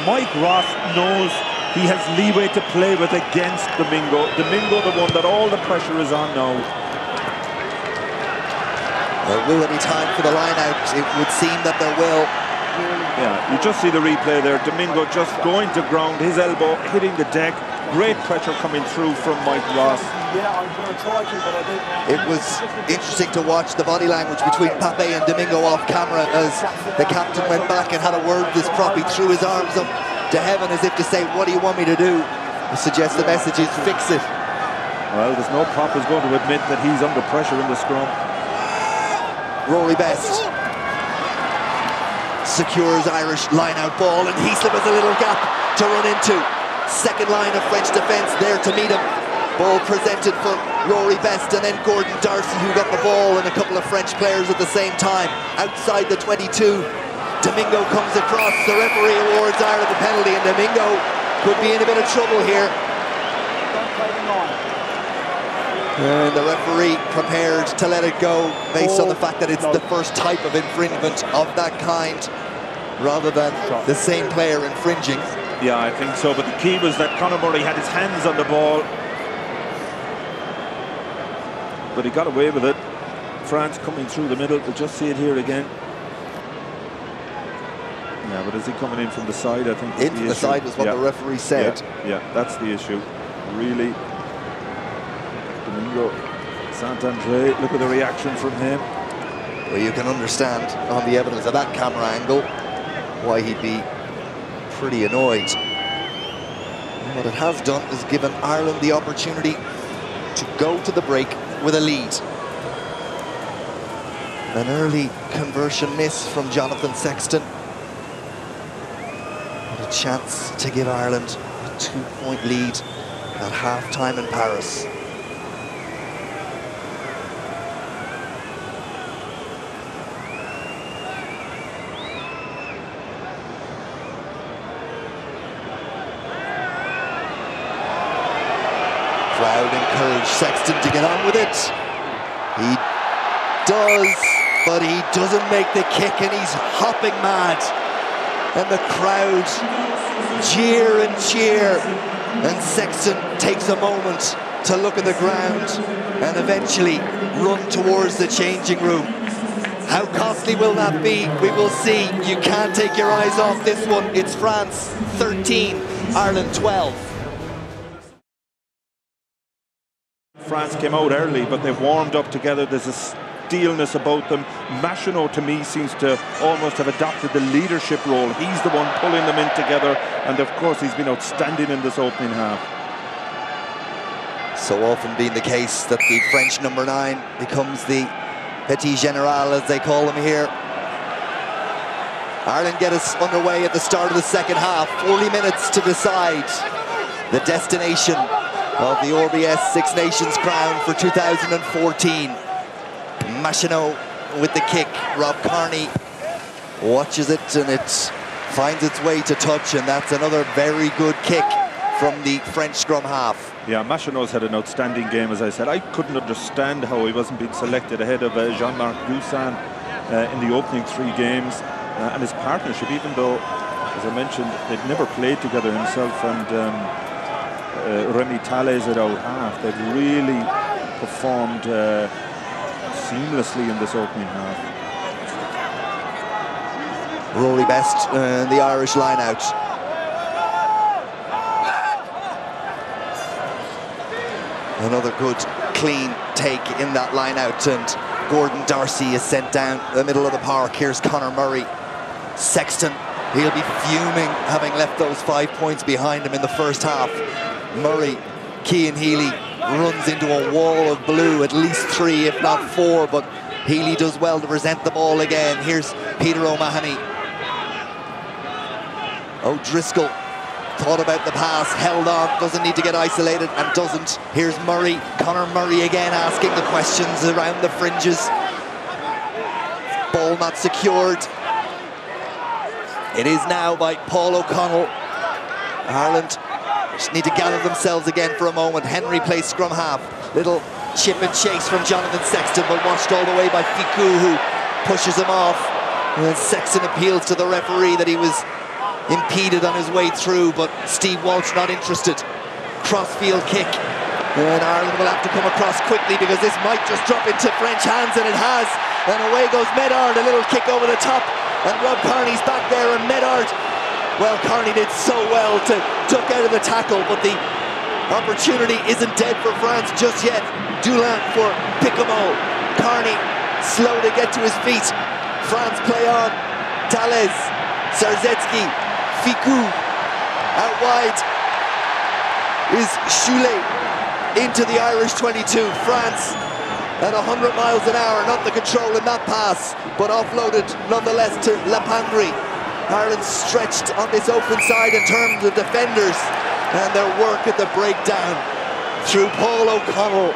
Mike Ross knows he has leeway to play with against Domingo. Domingo, the one that all the pressure is on now. Well, will there be time for the line out? It would seem that there will. Yeah, you just see the replay there. Domingo just going to ground, his elbow hitting the deck. Great pressure coming through from Mike Ross. It was interesting to watch the body language between Pape and Domingo off camera as the captain went back and had a word with this prop. He threw his arms up to heaven as if to say, what do you want me to do? It suggests the message is fix it. Well, there's no prop who's going to admit that he's under pressure in the scrum. Rory Best secures Irish line-out ball, and Heaslip has a little gap to run into. Second line of French defence there to meet him. Ball presented for Rory Best, and then Gordon Darcy, who got the ball, and a couple of French players at the same time. Outside the 22, Domingo comes across. The referee awards Ireland the penalty, and Domingo could be in a bit of trouble here. And the referee prepared to let it go based on the fact that it's the first type of infringement of that kind, rather than the same player infringing. Yeah, I think so, but the key was that Conor Murray had his hands on the ball, but he got away with it. France coming through the middle. We'll just see it here again. Yeah, but is he coming in from the side? I think in from the side was what the referee said. Yeah, that's the issue. Really, Domingo Saint-André, look at the reaction from him. Well, you can understand on the evidence of that camera angle why he'd be pretty annoyed. And what it has done is given Ireland the opportunity to go to the break with a lead. An early conversion miss from Jonathan Sexton. But a chance to give Ireland a 2-point lead at half-time in Paris. Crowd encourage Sexton to get on with it. He does, but he doesn't make the kick, and he's hopping mad. and the crowd jeer and cheer, and Sexton takes a moment to look at the ground and eventually run towards the changing room. How costly will that be? We will see. You can't take your eyes off this one. It's France 13, Ireland 12. France came out early, but they warmed up together. There's a steelness about them. Machino, to me, seems to almost have adopted the leadership role. He's the one pulling them in together, and of course he's been outstanding in this opening half. So often being the case that the French number 9 becomes the Petit General, as they call him here. Ireland get us underway at the start of the second half. 40 minutes to decide the destination of the RBS Six Nations crown for 2014. Machino with the kick. Rob Kearney watches it, and it finds its way to touch, and that's another very good kick from the French scrum half. Yeah, Machino's had an outstanding game, as I said. I couldn't understand how he wasn't being selected ahead of Jean-Marc Doussan in the opening 3 games. And his partnership, even though, as I mentioned, they'd never played together, himself and Remy Tallez at out half. They'd really performed seamlessly in this opening half. Rory Best and the Irish line-out. Another good, clean take in that line-out, and Gordon Darcy is sent down the middle of the park. Here's Conor Murray. Sexton, he'll be fuming, having left those 5 points behind him in the first half. Murray, Cian Healy runs into a wall of blue, at least 3, if not 4, but Healy does well to present the ball again. Here's Peter O'Mahony. O'Driscoll thought about the pass, held on, doesn't need to get isolated, and doesn't. Here's Murray, Conor Murray again asking the questions around the fringes. Ball not secured. It is now by Paul O'Connell. Ireland just need to gather themselves again for a moment. Henry plays scrum half. Little chip and chase from Jonathan Sexton, but watched all the way by Ficou, who pushes him off. And then Sexton appeals to the referee that he was impeded on his way through, but Steve Walsh not interested. Crossfield kick, and Ireland will have to come across quickly, because this might just drop into French hands, and it has. And away goes Medard, a little kick over the top, and Rob Kearney's back there, and Medard, well, Kearney did so well to duck out of the tackle, but the opportunity isn't dead for France just yet. Dulin for Picamol. Kearney slow to get to his feet. France play on. Tallez, Sarzetsky, Ficou, out wide is Choulet into the Irish 22. France at 100 miles an hour, not the control in that pass, but offloaded nonetheless to Lapandri. Ireland stretched on this open side in terms of defenders, and their work at the breakdown through Paul O'Connell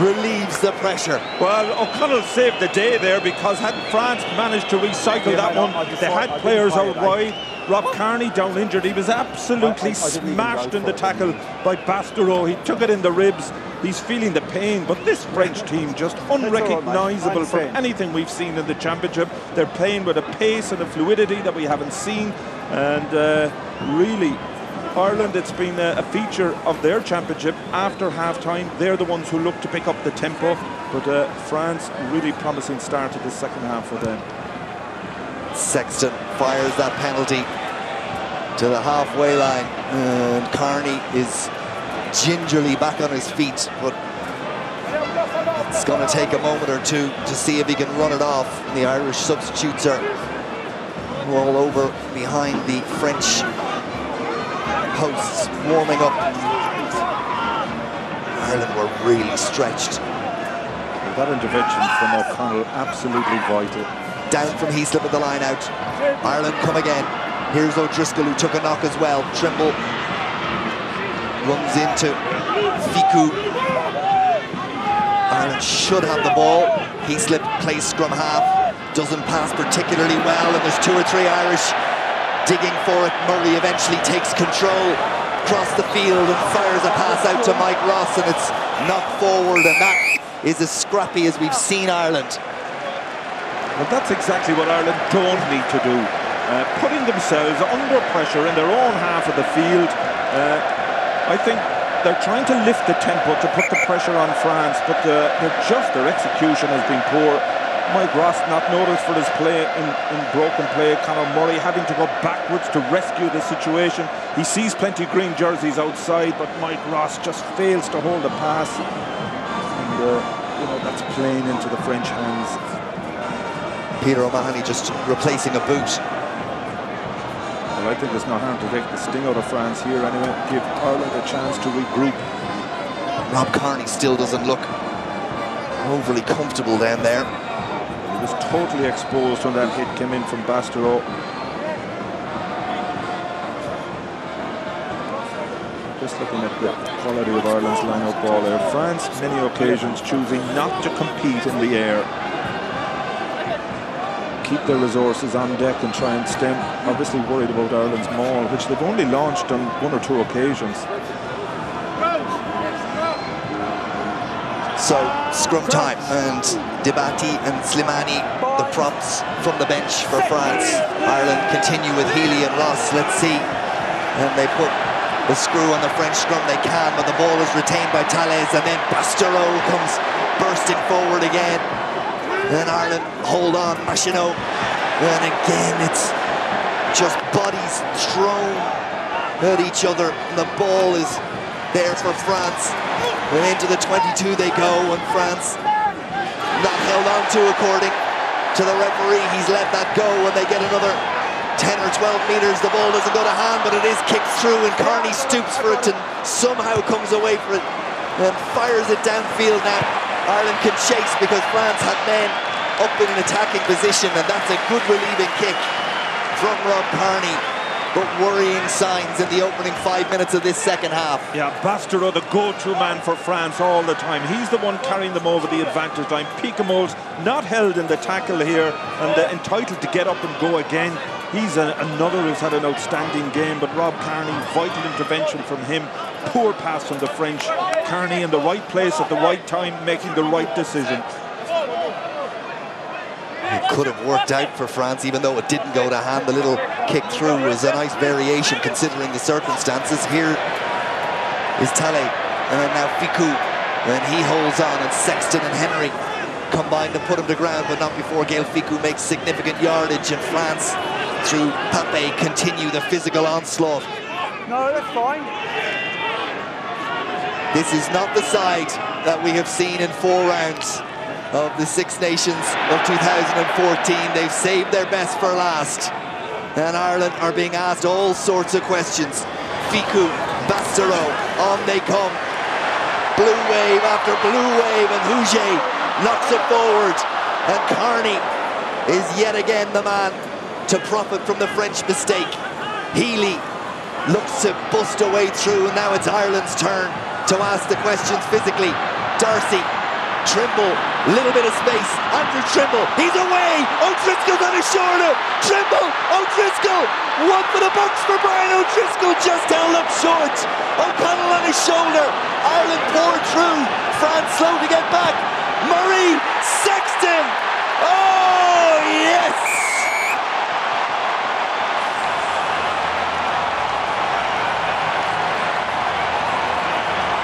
relieves the pressure. Well, O'Connell saved the day there, because had France managed to recycle that one, they had players out wide. Rob Kearney down injured. He was absolutely smashed in the tackle by Bastereau. He took it in the ribs. He's feeling the pain, but this French team just unrecognisable from anything we've seen in the championship. They're playing with a pace and a fluidity that we haven't seen, and really, Ireland, it's been a feature of their championship. After half-time, they're the ones who look to pick up the tempo, but France, really promising start to the second half for them. Sexton fires that penalty to the halfway line, and Kearney is gingerly back on his feet, but it's going to take a moment or two to see if he can run it off. The Irish substitutes are all over behind the French hosts, warming up. Ireland were really stretched. Well, that intervention from O'Connell, absolutely vital. Down from Heaslip at the line out. Ireland come again. Here's O'Driscoll, who took a knock as well. Trimble runs into Ficou. Ireland should have the ball. Heaslip plays scrum half. Doesn't pass particularly well, and there's 2 or 3 Irish digging for it. Murray eventually takes control across the field and fires a pass out to Mike Ross, and it's knocked forward, and that is as scrappy as we've seen Ireland. Well, that's exactly what Ireland don't need to do. putting themselves under pressure in their own half of the field. I think they're trying to lift the tempo to put the pressure on France, but their execution has been poor. Mike Ross not noticed for his play in broken play. Conor Murray having to go backwards to rescue the situation. He sees plenty of green jerseys outside, but Mike Ross just fails to hold the pass. And that's playing into the French hands. Peter O'Mahony just replacing a boot. Well, I think there's no harm to take the sting out of France here anyway. Give Ireland a chance to regroup. Rob Kearney still doesn't look overly comfortable down there. He was totally exposed when that hit came in from Bastereau. Just looking at the quality of Ireland's line-out ball there. France, many occasions, choosing not to compete in the air. Keep their resources on deck and try and stem. Obviously worried about Ireland's maul, which they've only launched on 1 or 2 occasions. So, scrum time, and Debati and Slimani, the props from the bench for France. Ireland continue with Healy and Ross, let's see. And they put the screw on the French scrum, they can, but the ball is retained by Tallez, and then Bastereau comes bursting forward again. And Ireland hold on, Machinot. And again, it's just bodies thrown at each other, and the ball is there for France. And into the 22 they go, and France not held on to according to the referee. He's let that go, and they get another 10 or 12 metres. The ball doesn't go to hand, but it is kicked through, and Kearney stoops for it and somehow comes away for it and fires it downfield now. Ireland can chase because France had men up in an attacking position, and that's a good relieving kick from Rob Kearney. But worrying signs in the opening 5 minutes of this second half. Yeah, Bastereau, the go-to man for France all the time. He's the one carrying them over the advantage line. Piquemoul's not held in the tackle here and entitled to get up and go again. He's another who's had an outstanding game, but Rob Kearney, vital intervention from him. Poor pass from the French. Kearney in the right place at the right time, making the right decision. It could have worked out for France, even though it didn't go to hand. The little kick through was a nice variation considering the circumstances. Here is Talley, and now Ficou, and he holds on, and Sexton and Henry combine to put him to ground, but not before Gaël Ficou makes significant yardage, and France, through Pape, continue the physical onslaught. No, that's fine. This is not the side that we have seen in 4 rounds of the Six Nations of 2014. They've saved their best for last. And Ireland are being asked all sorts of questions. Ficou, Bastereau, on they come. Blue wave after blue wave, and Huget knocks it forward. And Kearney is yet again the man to profit from the French mistake. Healy looks to bust a way through, and now it's Ireland's turn to ask the questions physically. Darcy, Trimble, little bit of space. Andrew Trimble, he's away. O'Driscoll's on his shoulder. Trimble, O'Driscoll, one for the books for Brian O'Driscoll, just held up short. O'Connell on his shoulder. Ireland poured through. France slow to get back. Murray, Sexton. Oh yes!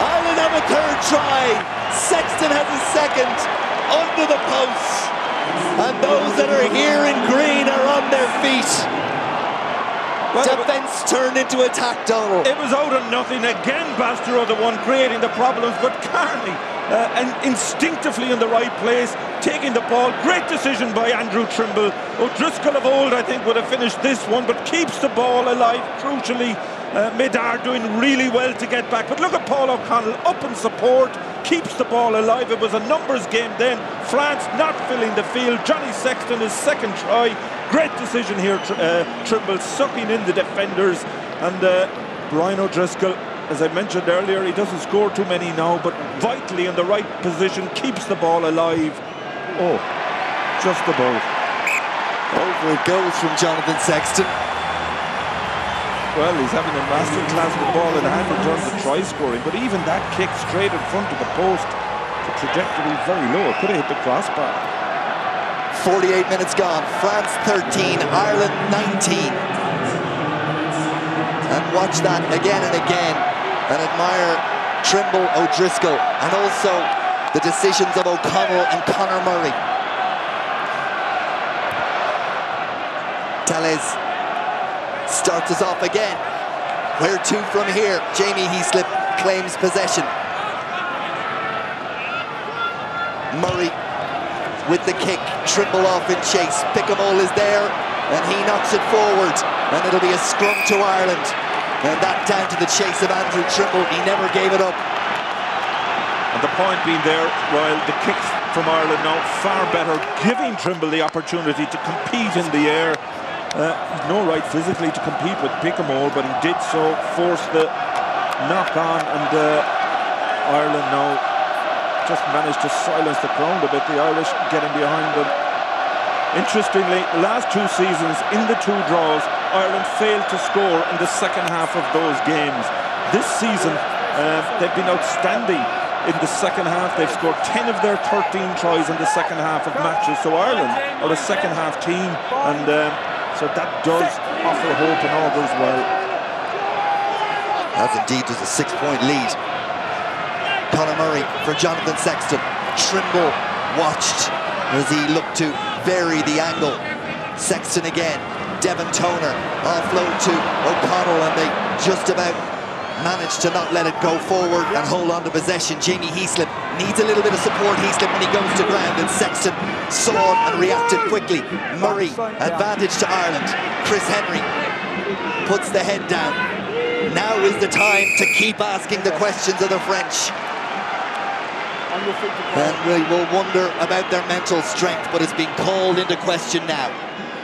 Ireland have a third try. Sexton has a second under the posts, and those that are here in green are on their feet. Well, defence turned into attack, Donald. It was out of nothing again. Bastereau the one creating the problems, but Kearney and instinctively in the right place, taking the ball. Great decision by Andrew Trimble. O'Driscoll of old, I think, would have finished this one, but keeps the ball alive crucially. Medard doing really well to get back, but look at Paul O'Connell up in support, keeps the ball alive. It was a numbers game then. France not filling the field. Johnny Sexton, his second try. Great decision here. Trimble sucking in the defenders, and Brian O'Driscoll, as I mentioned earlier, he doesn't score too many now, but vitally in the right position, keeps the ball alive. Oh, just about. Over it goes from Jonathan Sexton. Well, he's having a masterclass with the ball in hand in terms of try scoring, but even that kick straight in front of the post, the trajectory is very low. It could have hit the crossbar. 48 minutes gone. France 13, Ireland 19. And watch that again and again and admire Trimble, O'Driscoll, and also the decisions of O'Connell and Conor Murray. Tellez starts us off again. Where to from here? Jamie Heaslip claims possession. Murray with the kick, Trimble off in chase. Pickemall is there, and he knocks it forward, and it'll be a scrum to Ireland. And that down to the chase of Andrew Trimble. He never gave it up. And the point being there, while the kicks from Ireland now far better, giving Trimble the opportunity to compete in the air. He's no right physically to compete with Pickemall, but he did so, forced the knock on, and Ireland now just managed to silence the ground a bit, the Irish getting behind them. Interestingly, the last two seasons, in the two draws, Ireland failed to score in the second half of those games. This season, they've been outstanding in the second half. They've scored 10 of their 13 tries in the second half of matches. So Ireland are a second half team, and so that does offer hope and augurs well. As indeed there's a 6-point lead. Conor Murray for Jonathan Sexton. Trimble watched as he looked to vary the angle. Sexton again. Devon Toner offload to O'Connell, and they just about managed to not let it go forward and hold on to possession. Jamie Heaslip needs a little bit of support. Heaslip when he goes to ground, and Sexton saw it and reacted quickly. Murray, advantage to Ireland. Chris Henry puts the head down. Now is the time to keep asking the questions of the French. And we will wonder about their mental strength, but it's being called into question now.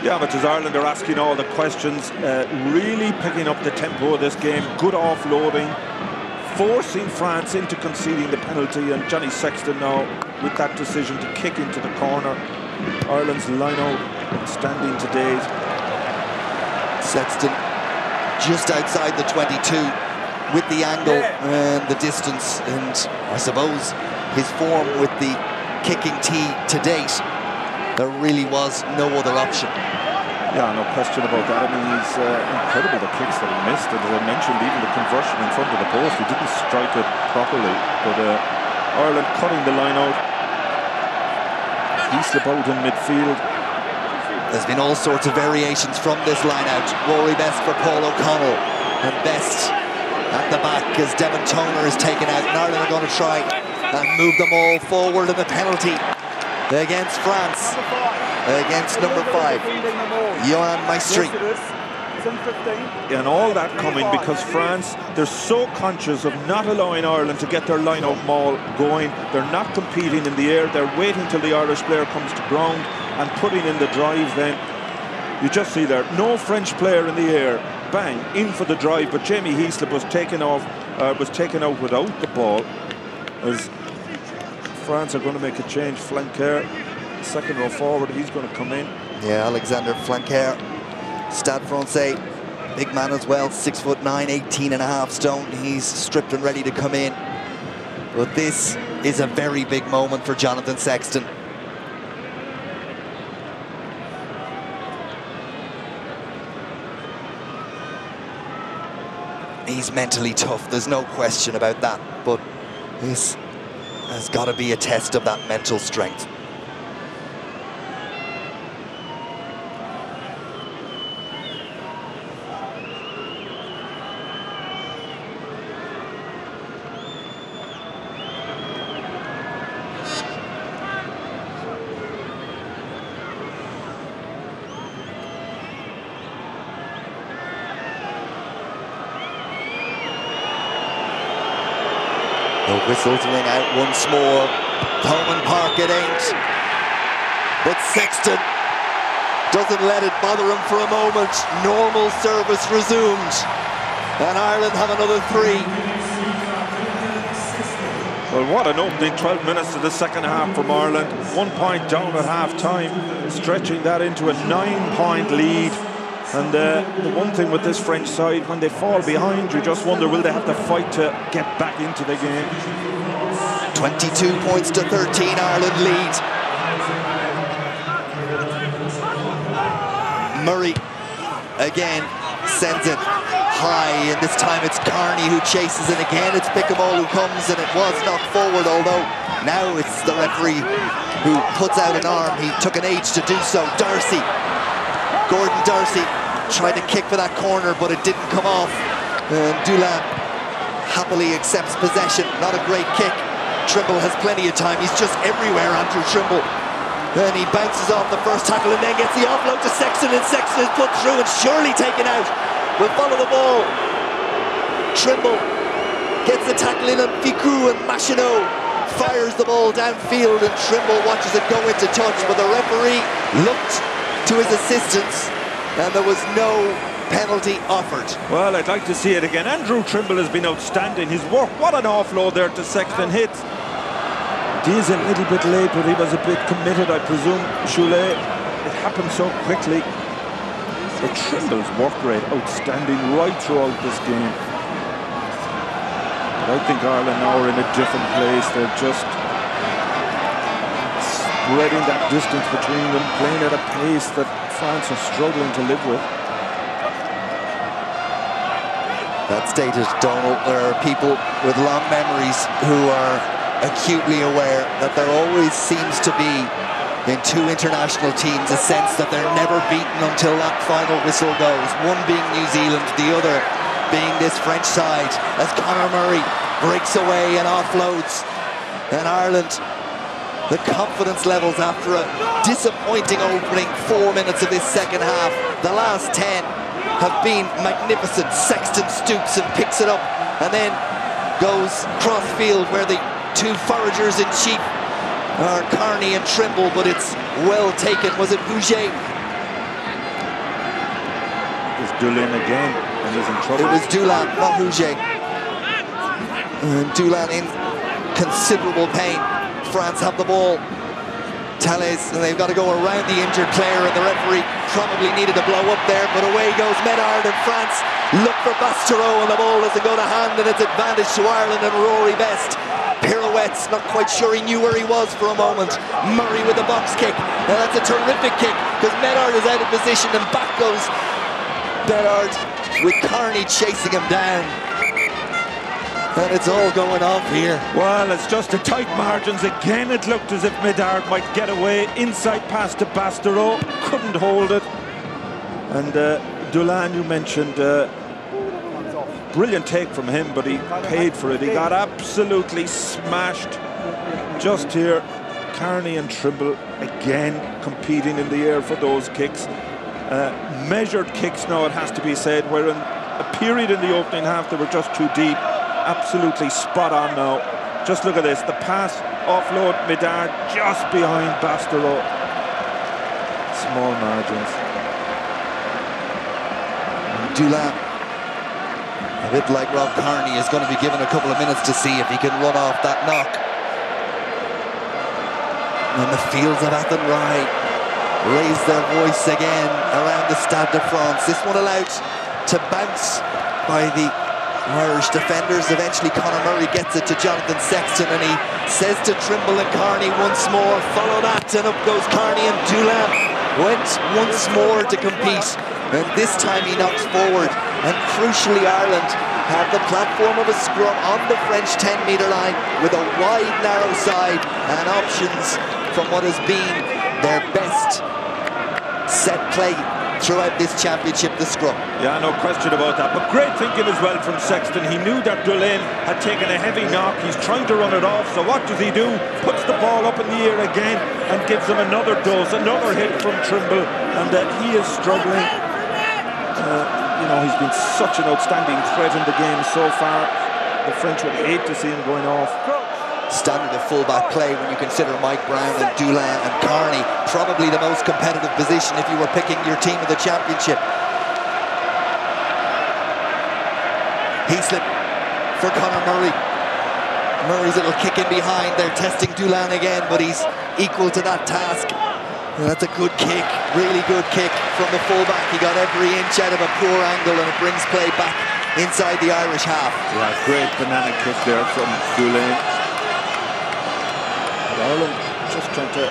Yeah, but as Ireland are asking all the questions, really picking up the tempo of this game, good offloading, forcing France into conceding the penalty, and Johnny Sexton now with that decision to kick into the corner. Ireland's line-out standing to date. Sexton just outside the 22 with the angle and the distance, and I suppose his form with the kicking tee to date, there really was no other option. Yeah, no question about that. I mean, he's incredible, the kicks that he missed. And as I mentioned, even the conversion in front of the post, he didn't strike it properly. But Ireland cutting the line out. Heaslip out in midfield. There's been all sorts of variations from this line out. Rory Best for Paul O'Connell, and Best at the back as Devon Toner is taken out. And Ireland are going to try and move them all forward in the penalty against France, against number 5, Johan Maestri. And all that coming because France, they're so conscious of not allowing Ireland to get their line-out maul going. They're not competing in the air. They're waiting till the Irish player comes to ground and putting in the drive. Then you just see there, no French player in the air. Bang, in for the drive, but Jamie Heaslip was taken out without the ball, as France are going to make a change. Flanquer, second row forward, he's going to come in. Yeah, Alexander Flanquer, Stade Francais, big man as well, 6'9", 18.5 stone. He's stripped and ready to come in. But this is a very big moment for Jonathan Sexton. He's mentally tough, there's no question about that, but this has got to be a test of that mental strength. The whistles ring out once more. Thomond Park it ain't. But Sexton doesn't let it bother him for a moment. Normal service resumed. And Ireland have another 3. Well, what an opening 12 minutes of the second half from Ireland. 1 point down at half-time, stretching that into a 9-point lead. And the one thing with this French side, when they fall behind, you just wonder, will they have to fight to get back into the game? 22 points to 13, Ireland lead. Murray again sends it high, and this time it's Carney who chases, and again it's Piccamole who comes, and it was knocked forward, although now it's the referee who puts out an arm. He took an age to do so. Gordon Darcy tried to kick for that corner, but it didn't come off, and Dulin happily accepts possession. Not a great kick. Trimble has plenty of time. He's just everywhere, Andrew Trimble. And he bounces off the first tackle and then gets the offload to Sexton, and Sexton is put through and surely taken out. Will follow the ball. Trimble gets the tackle in on Ficou, and Machineau fires the ball downfield, and Trimble watches it go into touch, but the referee looked to his assistance and there was no penalty offered. Well, I'd like to see it again. Andrew Trimble has been outstanding. His work, what an offload there to Sexton hits. It is a little bit late, but he was a bit committed, I presume. Choulet, it happened so quickly. But Trimble's work rate outstanding right throughout this game. But I think Ireland now are in a different place. They're just spreading that distance between them, playing at a pace that France are struggling to live with. That stated, Donald, there are people with long memories who are acutely aware that there always seems to be in two international teams a sense that they're never beaten until that final whistle goes. One being New Zealand, the other being this French side, as Conor Murray breaks away and offloads. And Ireland, the confidence levels after a disappointing opening 4 minutes of this second half. The last 10 have been magnificent. Sexton stoops and picks it up and then goes cross-field where the two foragers in chief are Carney and Trimble, but it's well taken. Was it Bouger? It's Dulin again, and he's in trouble. It was Dulin, not Bouger. And Dulin in considerable pain. France have the ball. Tallez, and they've got to go around the injured player, and the referee probably needed to blow up there, but away goes Medard, and France look for Bastereau, and the ball doesn't go to hand, and it's advantage to Ireland, and Rory Best pirouettes, not quite sure he knew where he was for a moment. Murray with the box kick. Now that's a terrific kick, because Medard is out of position, and back goes Medard with Carney chasing him down. And it's all going off here. Well, it's just a tight margins. Again, it looked as if Medard might get away. Inside pass to Bastereau. Couldn't hold it. And Dulin, you mentioned, brilliant take from him, but he paid for it. He got absolutely smashed. Just here, Carney and Trimble again competing in the air for those kicks. Measured kicks now, it has to be said, where in a period in the opening half they were just too deep. Absolutely spot on now. Just look at this, the pass, offload, Medard just behind Bastereau. Small margins. Dulin, a bit like Rob Carney, is going to be given a couple of minutes to see if he can run off that knock. And the fields of Athenry raise their voice again around the Stade de France. This one allowed to bounce by the Irish defenders. Eventually Conor Murray gets it to Jonathan Sexton, and he says to Trimble and Carney once more, follow that, and up goes Carney, and Dulin went once more to compete, and this time he knocks forward, and crucially Ireland have the platform of a scrum on the French 10-metre line with a wide narrow side and options from what has been their best set play throughout this championship, the scrum. Yeah, no question about that. But great thinking as well from Sexton. He knew that Dulin had taken a heavy knock. He's trying to run it off. So what does he do? Puts the ball up in the air again and gives him another dose, another hit from Trimble. And he is struggling. You know, he's been such an outstanding threat in the game so far. The French would hate to see him going off. Standard of fullback play when you consider Mike Brown and Dulin and Carney. Probably the most competitive position if you were picking your team of the championship. Heaslip for Conor Murray. Murray's little kick in behind. They're testing Dulin again, but he's equal to that task. And that's a good kick, really good kick from the fullback. He got every inch out of a poor angle, and it brings play back inside the Irish half. Yeah, great banana kick there from Dulin. Ireland just trying to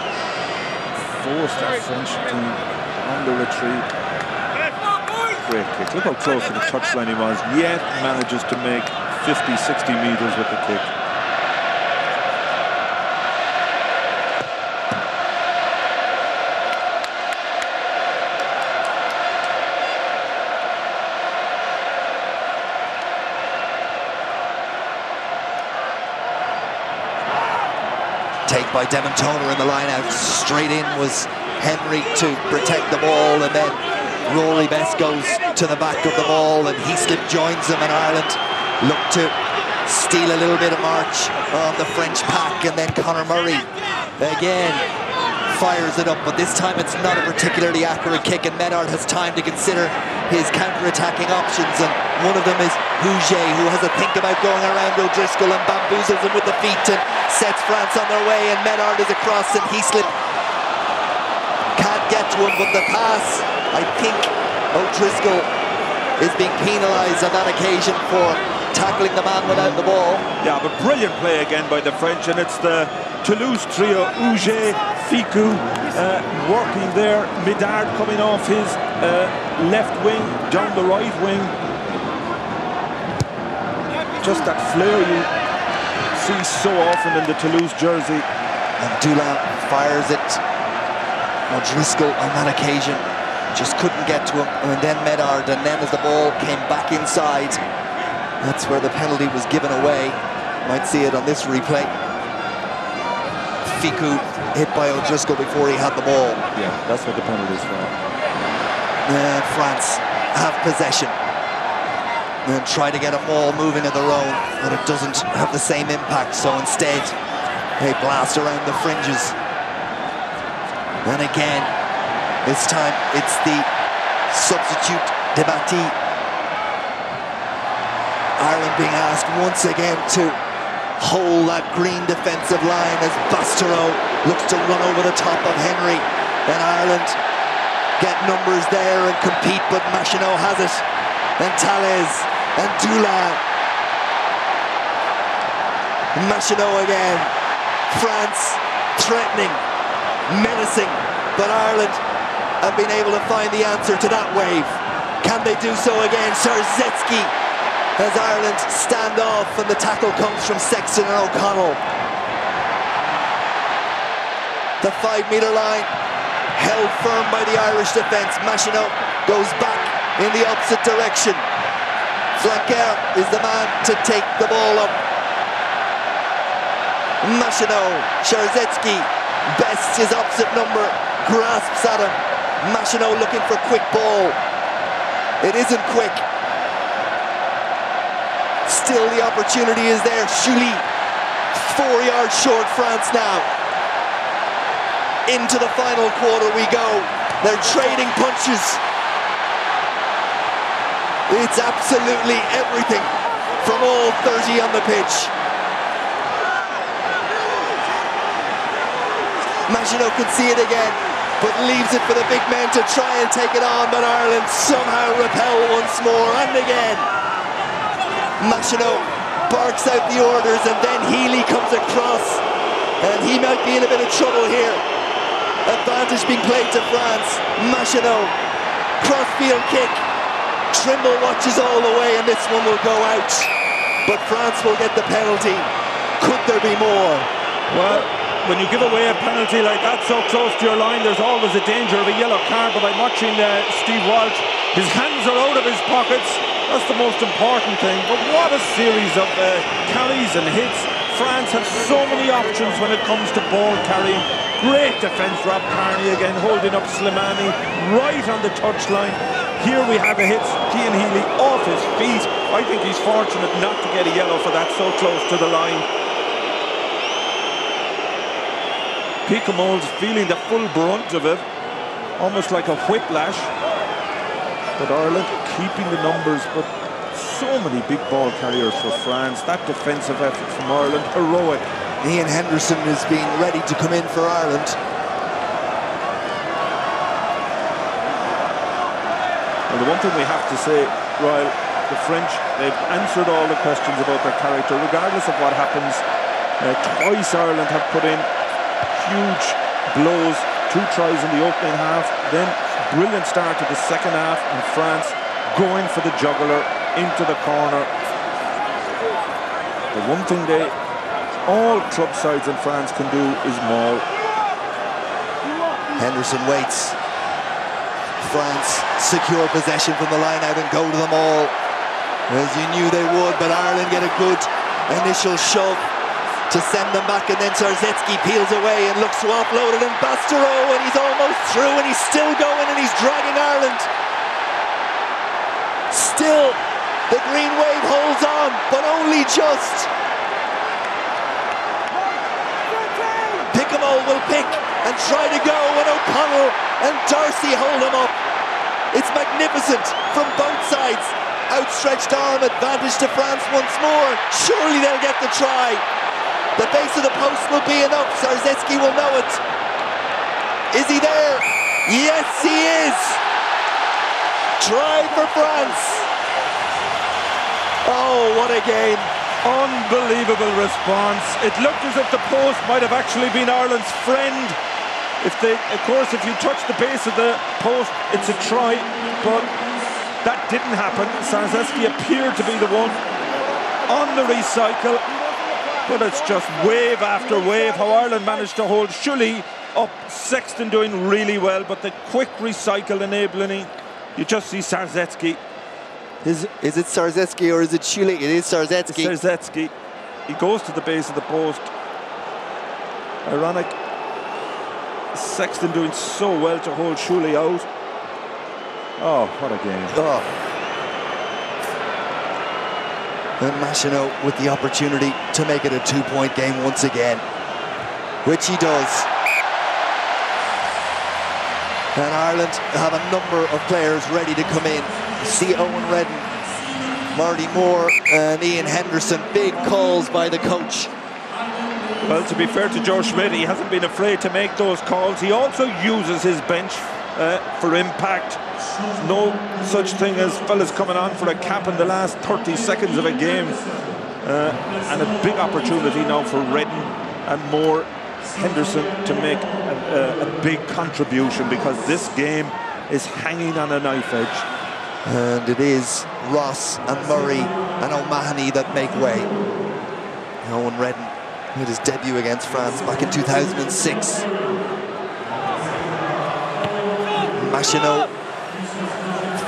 force that French team on the retreat. great kick. Look how close to the touchline he was, yet manages to make 50, 60 metres with the kick. Take by Demontona in the line out. Straight in was Henry to protect the ball, and then Rory Best goes to the back of the ball, and Heaslip joins him, and Ireland look to steal a little bit of march on the French pack, and then Conor Murray again fires it up, but this time it's not a particularly accurate kick, and Menard has time to consider his counter-attacking options, and one of them is Huget, who has a think about going around O'Driscoll and bamboozles him with the feet and sets France on their way, and Menard is across, and Heaslip can't get to him, but the pass, I think O'Driscoll is being penalised on that occasion for tackling the man without the ball. Yeah, but brilliant play again by the French, and it's the Toulouse trio, Huget, Ficou, working there, Médard coming off his left wing, down the right wing. Just that flair you see so often in the Toulouse jersey. And Dulin fires it. O'Driscoll on that occasion just couldn't get to him, and then Médard, and then as the ball came back inside, that's where the penalty was given away. Might see it on this replay. Ficou hit by O'Driscoll before he had the ball. Yeah, that's what the penalty is for. France have possession and try to get a ball moving of their own, but it doesn't have the same impact, so instead they blast around the fringes. And again, this time it's the substitute Debati. Ireland being asked once again to hold that green defensive line as Bastereau looks to run over the top of Henry. Then Ireland get numbers there and compete, but Machinot has it. And Tallez and Dulin. Machinot again. France threatening, menacing, but Ireland have been able to find the answer to that wave. Can they do so again? Szerzecki as Ireland stand off, and the tackle comes from Sexton and O'Connell. The 5-metre line held firm by the Irish defence. Machinot goes back in the opposite direction. Flanquer is the man to take the ball up. Machinot, Szerzecki, Best, his opposite number, grasps at him. Machinot looking for quick ball. It isn't quick. Still the opportunity is there. Chuli, 4 yards short, France now. Into the final quarter we go. They're trading punches. It's absolutely everything from all 30 on the pitch. Machinot can see it again, but leaves it for the big men to try and take it on, but Ireland somehow repel once more, and again. Machinot barks out the orders, and then Healy comes across, and he might be in a bit of trouble here. Advantage being played to France. Machinot, cross-field kick. Trimble watches all the way, and this one will go out. But France will get the penalty. Could there be more? Well, when you give away a penalty like that so close to your line, there's always a danger of a yellow card, but I'm watching Steve Walsh. His hands are out of his pockets. That's the most important thing. But what a series of carries and hits. France have so many options when it comes to ball carrying. Great defence, Rob Kearney again holding up Slimani right on the touchline. Here we have a hit, Cian Healy off his feet. I think he's fortunate not to get a yellow for that so close to the line. Picamole's feeling the full brunt of it, almost like a whiplash. But Ireland keeping the numbers, but so many big ball carriers for France. That defensive effort from Ireland, heroic. Ian Henderson is being ready to come in for Ireland. Well, the one thing we have to say, Ryle, the French, they've answered all the questions about their character, regardless of what happens. Twice Ireland have put in huge blows, 2 tries in the opening half, then brilliant start to the second half, and France going for the jugular into the corner. The one thing all club sides in France can do is maul. Henderson waits. France secure possession from the line out and go to them all, as you knew they would, but Ireland get a good initial shove to send them back, and then Sarzetzky peels away and looks to offload it, and Bastereau, and he's almost through, and he's still going, and he's dragging Ireland. Still, the green wave holds on, but only just. Pickamo will pick and try to go, and O'Connell and Darcy hold him up. It's magnificent from both sides. Outstretched arm advantage to France once more. Surely they'll get the try. The base of the post will be enough. Sarzetzky will know it. Is he there? Yes, he is. Try for France. Oh, what a game. Unbelievable response. It looked as if the post might have actually been Ireland's friend. Of course, if you touch the base of the post, it's a try, but that didn't happen. Sarzetzky appeared to be the one on the recycle, but it's just wave after wave how Ireland managed to hold Shuley up. Sexton doing really well, but the quick recycle enabling, you just see Sarzetzky. Is it Sarzetzky or is it Shuley? It is Sarzetzky. Sarzetzky. He goes to the base of the post. Ironic. Sexton doing so well to hold Shuley out. Oh, what a game. Oh. And Machino with the opportunity to make it a 2-point game once again, which he does. And Ireland have a number of players ready to come in. You see Owen Redden, Marty Moore and Ian Henderson. Big calls by the coach. Well, to be fair to Joe Schmidt, he hasn't been afraid to make those calls. He also uses his bench for impact. No such thing as fellas coming on for a cap in the last 30 seconds of a game. And a big opportunity now for Redden and Moore, Henderson to make a big contribution, because this game is hanging on a knife edge. And it is Ross and Murray and O'Mahony that make way. Owen Redden made his debut against France back in 2006. Machino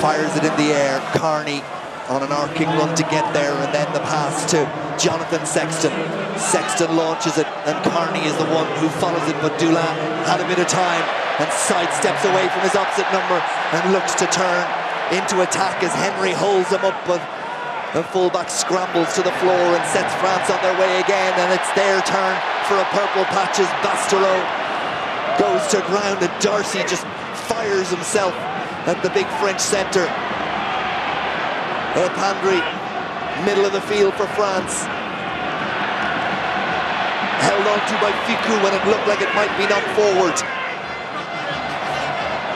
fires it in the air. Carney on an arcing run to get there, and then the pass to Jonathan Sexton. Sexton launches it, and Carney is the one who follows it, but Dulin had a bit of time and sidesteps away from his opposite number and looks to turn into attack as Henry holds him up, but the fullback scrambles to the floor and sets France on their way again, and it's their turn for a purple patch as Bastereau goes to ground, and Darcy just fires himself at the big French centre. Pandry, middle of the field for France. Held on to by Ficou when it looked like it might be knocked forward.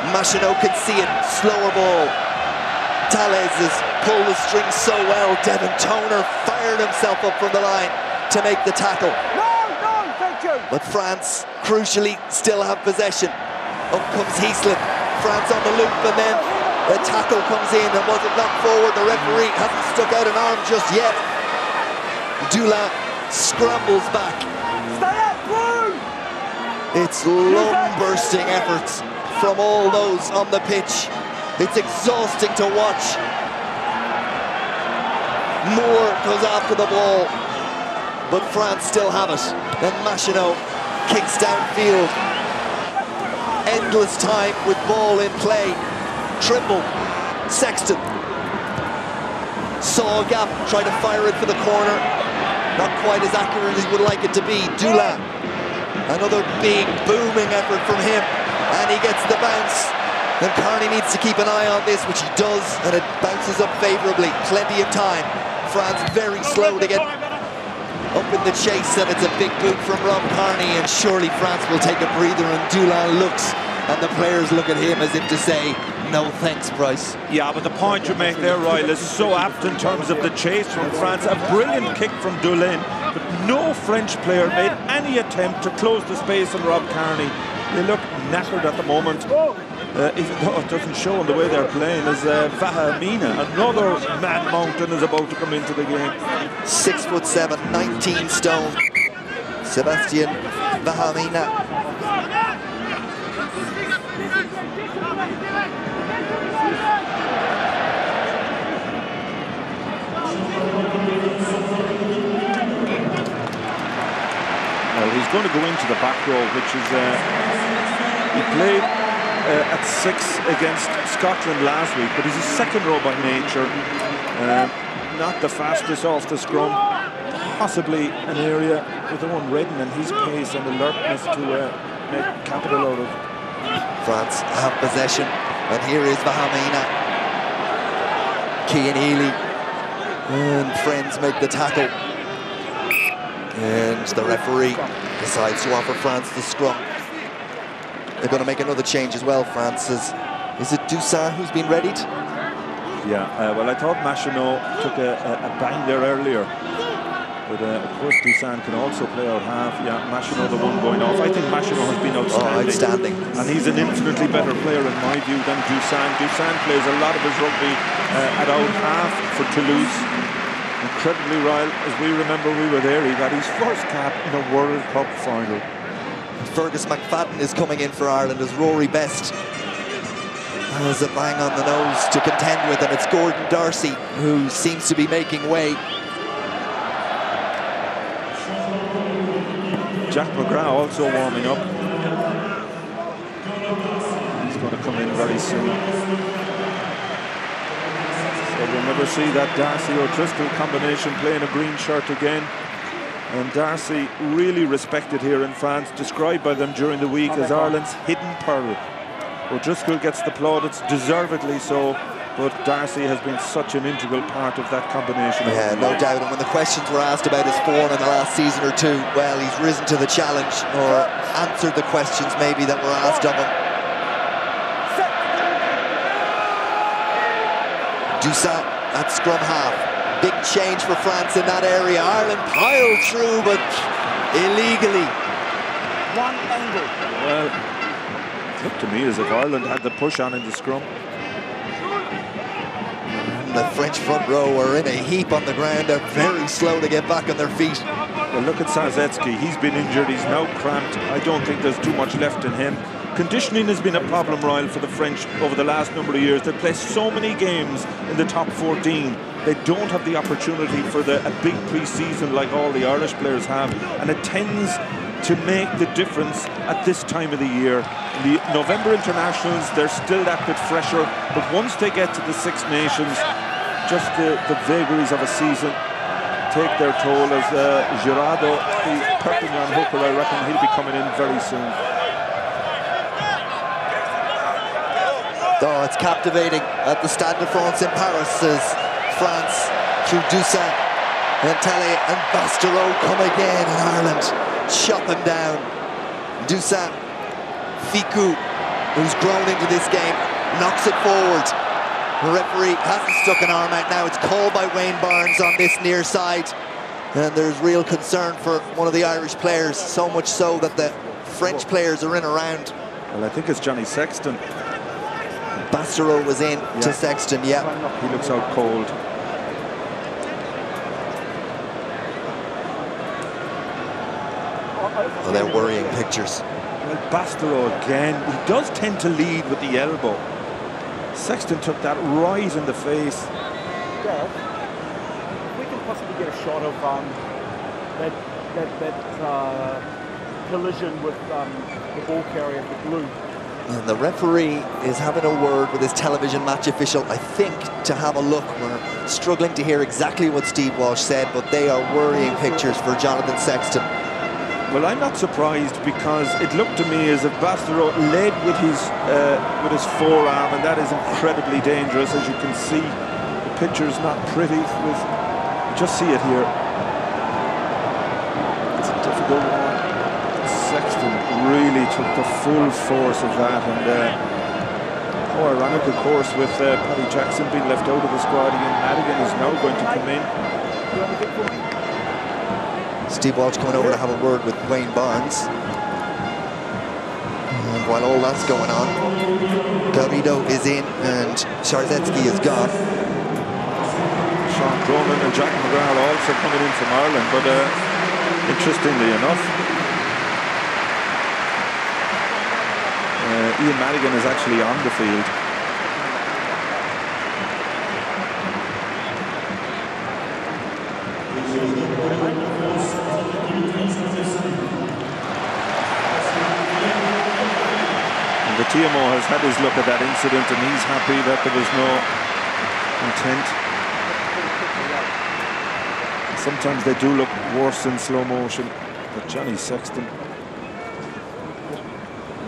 Machino can see it, slower ball. Tales has pulled the string so well. Devin Toner fired himself up from the line to make the tackle. No, thank you. But France, crucially, still have possession. Up comes Heaslin. France on the loop, and then the tackle comes in and wasn't knocked forward. The referee hasn't stuck out an arm just yet. Dulin scrambles back. Stay up, Blue! It's lung-bursting efforts from all those on the pitch. It's exhausting to watch. Moore goes after the ball, but France still have it. Then Machino kicks downfield. Endless time with ball in play. Trimble, Sexton. Saw a gap, tried to fire it for the corner. Not quite as accurate as he would like it to be. Dulin, another big booming effort from him, and he gets the bounce. And Carney needs to keep an eye on this, which he does, and it bounces up favourably. Plenty of time. France very slow to get up in the chase, and it's a big boot from Rob Carney, and surely France will take a breather, and Dulin looks, and the players look at him as if to say, no thanks, Bryce. Yeah, but the point you make there, Ryle, is so apt in terms of the chase from France. A brilliant kick from Dulin, but no French player made any attempt to close the space on Rob Carney. They look knackered at the moment. even though it doesn't show on the way they're playing, is Vahamina. Another man mountain is about to come into the game. 6'7", 19 stone. Sebastian Vahamina. Well, he's going to go into the back row, which is he played at 6 against Scotland last week, but he's a second row by nature. Not the fastest off the scrum. Possibly an area with Owen Redden and his pace and alertness to make capital out of. France have possession, and here is Vahamina. Cian Healy and friends make the tackle. And the referee decides to offer France the scrum. They're going to make another change as well, France. Is it Dusan who's been readied? Yeah, well, I thought Machineau took a bang there earlier. But of course, Dusan can also play out half. Yeah, Machineau the one going off. I think Machineau has been outstanding. And he's an infinitely better player in my view than Dusan. Dusan plays a lot of his rugby at out half for Toulouse. Incredibly, Ryle, as we remember, we were there. He got his first cap in a World Cup final. Fergus McFadden is coming in for Ireland as Rory Best has a bang on the nose to contend with, and it's Gordon Darcy who seems to be making way. Jack McGrath also warming up. He's going to come in very soon. So we'll never see that Darcy O'Driscoll combination playing a green shirt again. And Darcy really respected here in France, described by them during the week as Ireland's hidden pearl. O'Driscoll gets the plaudits, deservedly so, but Darcy has been such an integral part of that combination. Yeah, no doubt. And when the questions were asked about his form in the last season or two, well, he's risen to the challenge, or answered the questions maybe that were asked of him. Dusan at scrum half. Big change for France in that area. Ireland piled through, but illegally. One angle. Well, it looked to me as if Ireland had the push on in the scrum. The French front row are in a heap on the ground. They're very slow to get back on their feet. Well, look at Sazetsky. He's been injured. He's now cramped. I don't think there's too much left in him. Conditioning has been a problem, Ryle, for the French over the last number of years. They play so many games in the top 14. They don't have the opportunity for a big pre-season like all the Irish players have, and it tends to make the difference at this time of the year. In the November internationals, they're still that bit fresher, but once they get to the Six Nations, just the vagaries of a season take their toll. As Girardo, the Perpignan hooker, I reckon he'll be coming in very soon. Oh, it's captivating at the Stade de France in Paris as France, through Dusan and Talley and Bastereau, come again, and Ireland chop him down. Dusan, Ficou, who's grown into this game, knocks it forward. The referee hasn't stuck an arm out now. It's called by Wayne Barnes on this near side. And there's real concern for one of the Irish players, so much so that the French players are in around. Well, I think it's Johnny Sexton. Bastereau was in to Sexton, yeah. He looks out cold. Oh, they're worrying pictures. Well, Bastereau again, he does tend to lead with the elbow. Sexton took that right in the face. Gareth, if we can possibly get a shot of that collision with the ball carrier, the blue. And the referee is having a word with his television match official, I think, to have a look. We're struggling to hear exactly what Steve Walsh said, but they are worrying pictures for Jonathan Sexton. Well, I'm not surprised, because it looked to me as if Bastereau led with his forearm, and that is incredibly dangerous. As you can see, the picture's not pretty. Just see it here. It's a difficult one. Sexton really took the full force of that, and how ironic, of course, with Paddy Jackson being left out of the squad. Ian Madigan is now going to come in. Steve Walsh coming over to have a word with Wayne Barnes. And while all that's going on. Garrido is in and Szarzecki is gone. Sean Cronin and Jack McGrath are also coming in from Ireland, but interestingly enough, Ian Madigan is actually on the field. And the TMO has had his look at that incident and he's happy that there was no intent. Sometimes they do look worse in slow motion, but Johnny Sexton.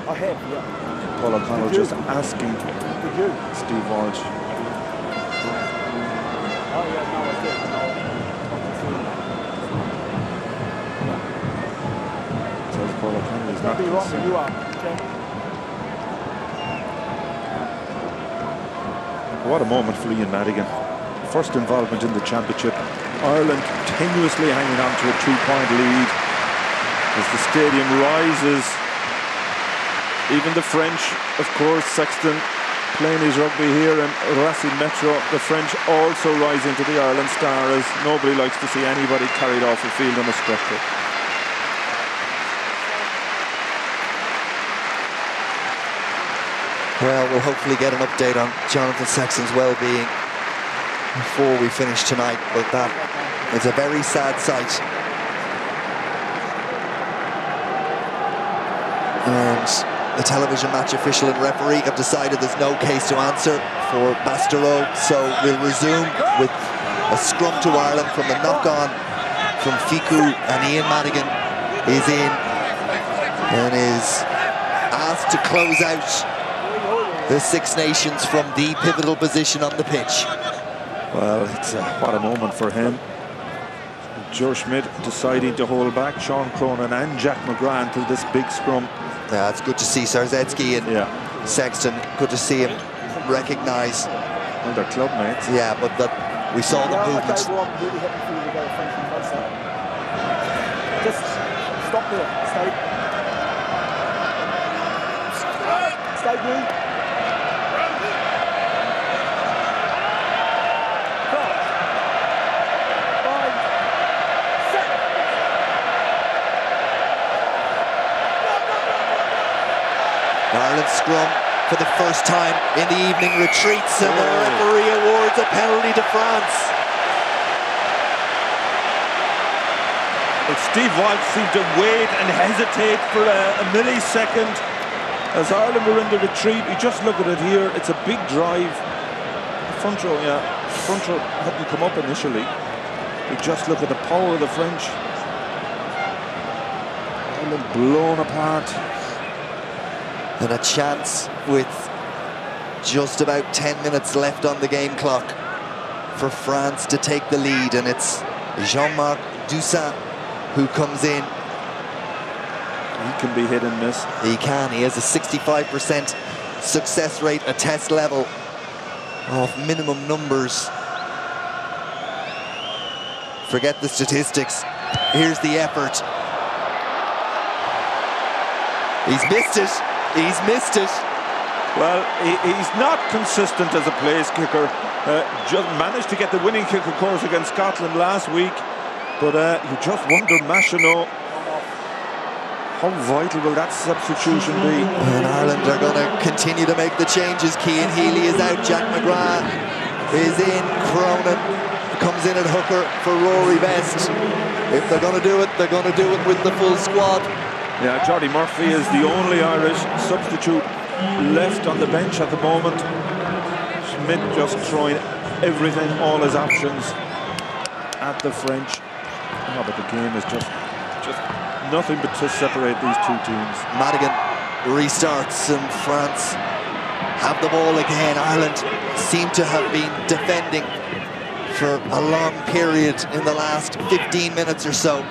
I have, yeah. Paul O'Connell just asking Steve Walsh. Oh, yeah, no, I did. Says Paul O'Connell is not Be wrong, but you are. Okay. What a moment for Ian Madigan. First involvement in the championship. Ireland tenuously hanging on to a 2-point lead as the stadium rises. Even the French, of course, Sexton playing his rugby here in Racing Metro. The French also rise into the Ireland star as nobody likes to see anybody carried off the field on a stretcher. Well, we'll hopefully get an update on Jonathan Sexton's well-being before we finish tonight, but that is a very sad sight. And the television match official and referee have decided there's no case to answer for Bastareaud, so we'll resume with a scrum to Ireland from the knock-on from Ficou, and Ian Madigan is in and is asked to close out the Six Nations from the pivotal position on the pitch. Well, it's what a moment for him. Joe Schmidt deciding to hold back Sean Cronin and Jack McGrath until this big scrum. Yeah, it's good to see Szarzecki and Sexton. Good to see him recognise. Well, they're club mates. Yeah, but that we saw the movement. Okay, well, I'm really happy for you to go French and close up. Just stop there. Stay blue. Ireland scrum for the first time in the evening retreats, and the referee awards a penalty to France. But Steve Walsh seemed to wait and hesitate for a millisecond as Ireland were in the retreat. You just look at it here, it's a big drive. The front row, front row hadn't come up initially. You just look at the power of the French. Ireland blown apart. And a chance with just about 10 minutes left on the game clock for France to take the lead, and it's Jean-Marc Toussaint who comes in. He can be hit and miss. He can. He has a 65% success rate, a test level of minimum numbers. Forget the statistics. Here's the effort. He's missed it. He's missed it. Well, he's not consistent as a place kicker. Just managed to get the winning kick, of course, against Scotland last week. But you just wonder, Machino, how vital will that substitution be? And Ireland are going to continue to make the changes. Cian Healy is out. Jack McGrath is in. Cronin comes in at hooker for Rory Best. If they're going to do it, they're going to do it with the full squad. Yeah, Jordy Murphy is the only Irish substitute left on the bench at the moment. Schmidt just throwing everything, all his options at the French. Oh, but the game is just nothing but to separate these two teams. Madigan restarts and France have the ball again. Ireland seem to have been defending for a long period in the last 15 minutes or so.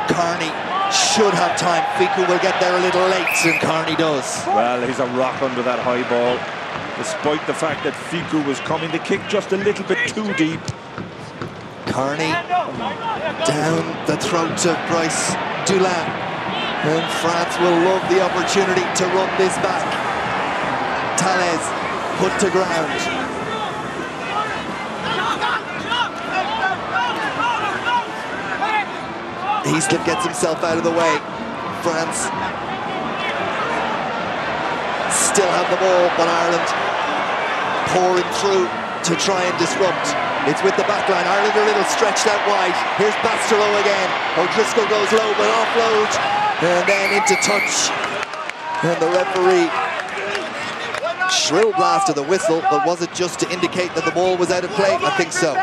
Carney should have time. Ficou will get there a little late, and Carney does. Well, he's a rock under that high ball, despite the fact that Ficou was coming to kick just a little bit too deep. Carney down the throat of Bryce Dulin. And France will love the opportunity to run this back. Thalès put to ground. Heaslip gets himself out of the way. France still have the ball, but Ireland pouring through to try and disrupt. It's with the back line. Ireland are a little stretched out wide. Here's Bastereau again. O'Driscoll goes low, but offload. And then into touch. And the referee, shrill blast of the whistle, but was it just to indicate that the ball was out of play? I think so.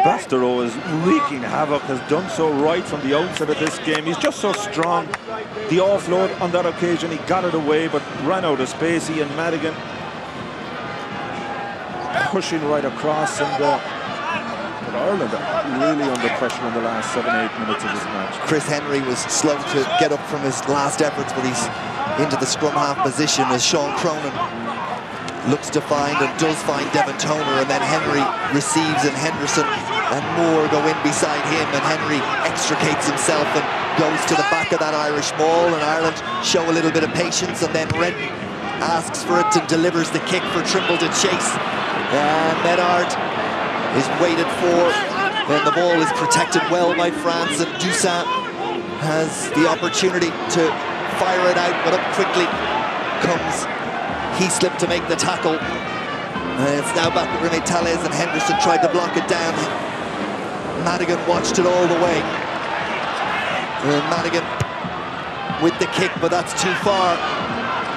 Bastereau is wreaking havoc, has done so right from the outset of this game. He's just so strong. The offload on that occasion, he got it away, but ran out of space. He and Madigan pushing right across, and but Ireland are really under pressure in the last 7-8 minutes of this match. Chris Henry was slow to get up from his last efforts, but he's into the scrum half position as Sean Cronin looks to find and does find Devon Toner, and then Henry receives, and Henderson and Moore go in beside him, and Henry extricates himself and goes to the back of that Irish ball, and Ireland show a little bit of patience, and then Redden asks for it and delivers the kick for Trimble to chase. And Medard is waited for, and the ball is protected well by France, and Dusan has the opportunity to fire it out, but up quickly comes Heaslip to make the tackle. And it's now back with René Thalès, and Henderson tried to block it down. Madigan watched it all the way. And Madigan with the kick, but that's too far.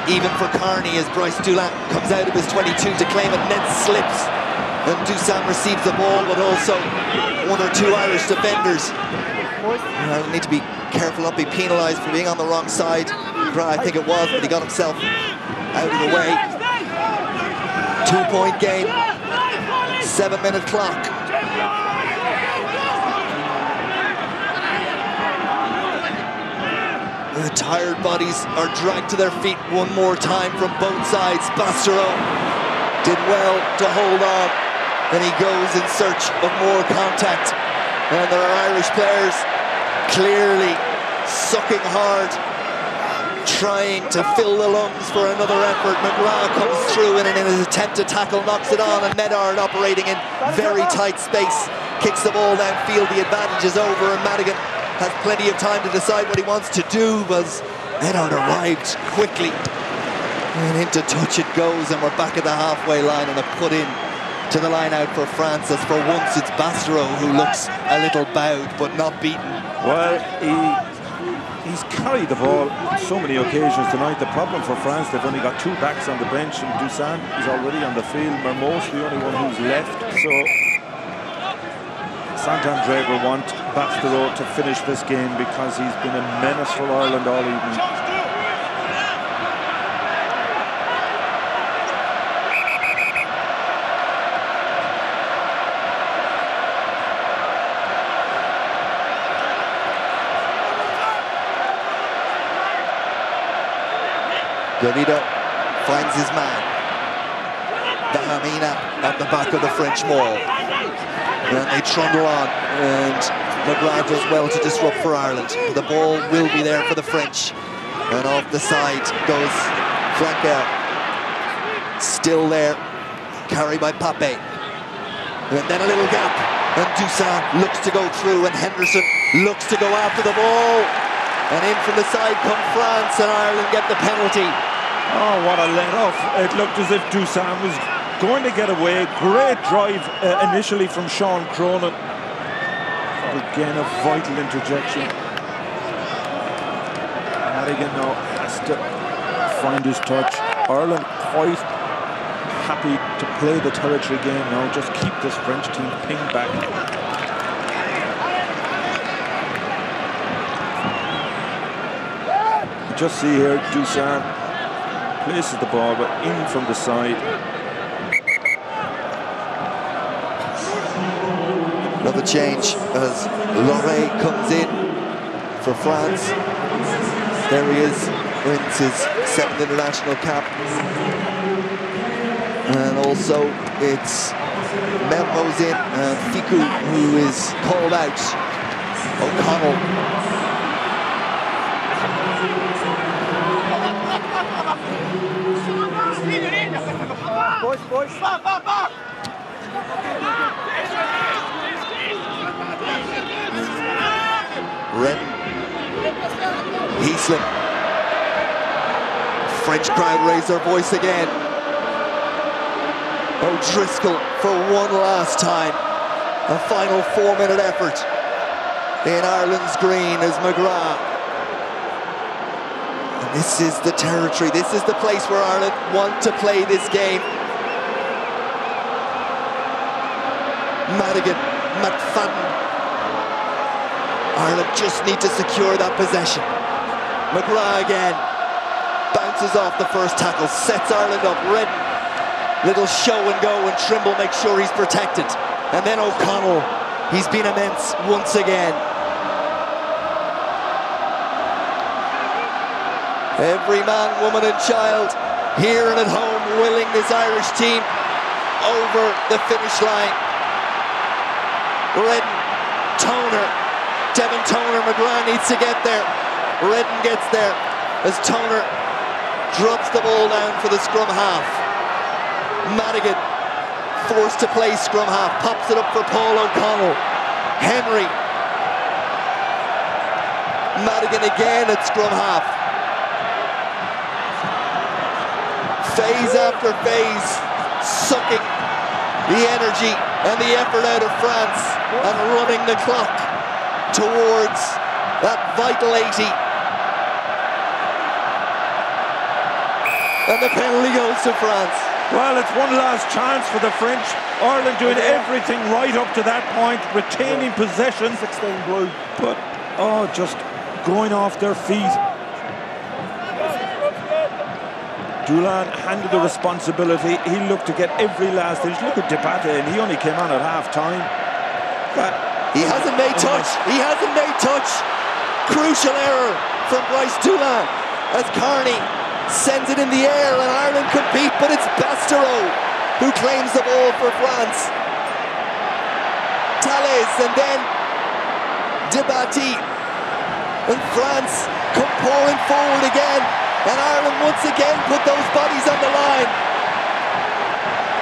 Even for Carney, as Bryce Dulin comes out of his 22 to claim it, and then slips. And Dusan receives the ball, but also one or two Irish defenders. I need to be careful not be penalised for being on the wrong side. I think it was, but he got himself out of the way. 2-point game, 7-minute clock. The tired bodies are dragged to their feet one more time from both sides. Bastereau did well to hold on, and he goes in search of more contact. And there are Irish players clearly sucking hard, trying to fill the lungs for another effort. McGrath comes through and in his attempt to tackle knocks it on, and Medard operating in very tight space kicks the ball downfield. The advantage is over, and Madigan has plenty of time to decide what he wants to do, but Medard arrived quickly, and into touch it goes, and we're back at the halfway line, and a put in to the line out for France, as for once it's Bastereau who looks a little bowed but not beaten. Well, he's carried the ball on so many occasions tonight. The problem for France, they've only got two backs on the bench, and Dusan is already on the field. Mermoz, the only one who's left, so Saint-André will want Bastereau to finish this game because he's been a menace for Ireland all evening. Gavida finds his man. Dahamina at the back of the French maul. And they trundle on, and McGrath does well to disrupt for Ireland. The ball will be there for the French. And off the side goes Flanquer. Still there, carried by Pape. And then a little gap, and Dusan looks to go through, and Henderson looks to go after the ball. And in from the side come France, and Ireland get the penalty. Oh, what a let-off. It looked as if Dusan was going to get away. Great drive initially from Sean Cronin. Again, a vital interjection. Madigan now has to find his touch. Ireland quite happy to play the territory game now. Just keep this French team pinged back. You just see here, Dusan places the ball, but in from the side. Another change as Loré comes in for France. There he is, wins his 7th international cap. And also it's Mermoz in, Ficou who is called out. O'Connell Boys. Redden. Heaslip. French crowd raise their voice again. O'Driscoll for one last time. A final 4-minute effort in Ireland's green as McGrath. And this is the territory, this is the place where Ireland want to play this game. Madigan, McFadden. Ireland just need to secure that possession. McGrath again. Bounces off the first tackle, sets Ireland up. Redden, little show and go, and Trimble makes sure he's protected. And then O'Connell, he's been immense once again. Every man, woman and child here and at home willing this Irish team over the finish line. Redden, Toner, Devin Toner, McGrath needs to get there. Redden gets there as Toner drops the ball down for the scrum half. Madigan forced to play scrum half, pops it up for Paul O'Connell. Henry. Madigan again at scrum half. Phase after phase, sucking the energy and the effort out of France and running the clock towards that vital 80. And the penalty goes to France. Well, it's one last chance for the French. Ireland doing everything right up to that point, retaining possession. 16 blue. But, just going off their feet. Doolan handed the responsibility. He looked to get every last inch. Look at Debate, and he only came on at half-time. He hasn't made touch. He hasn't made touch. Crucial error from Bryce Doolan as Carney sends it in the air and Ireland compete, but it's Bastereau who claims the ball for France. Tallez and then Debati, and France come pouring forward again, and Ireland once again put those bodies on the line.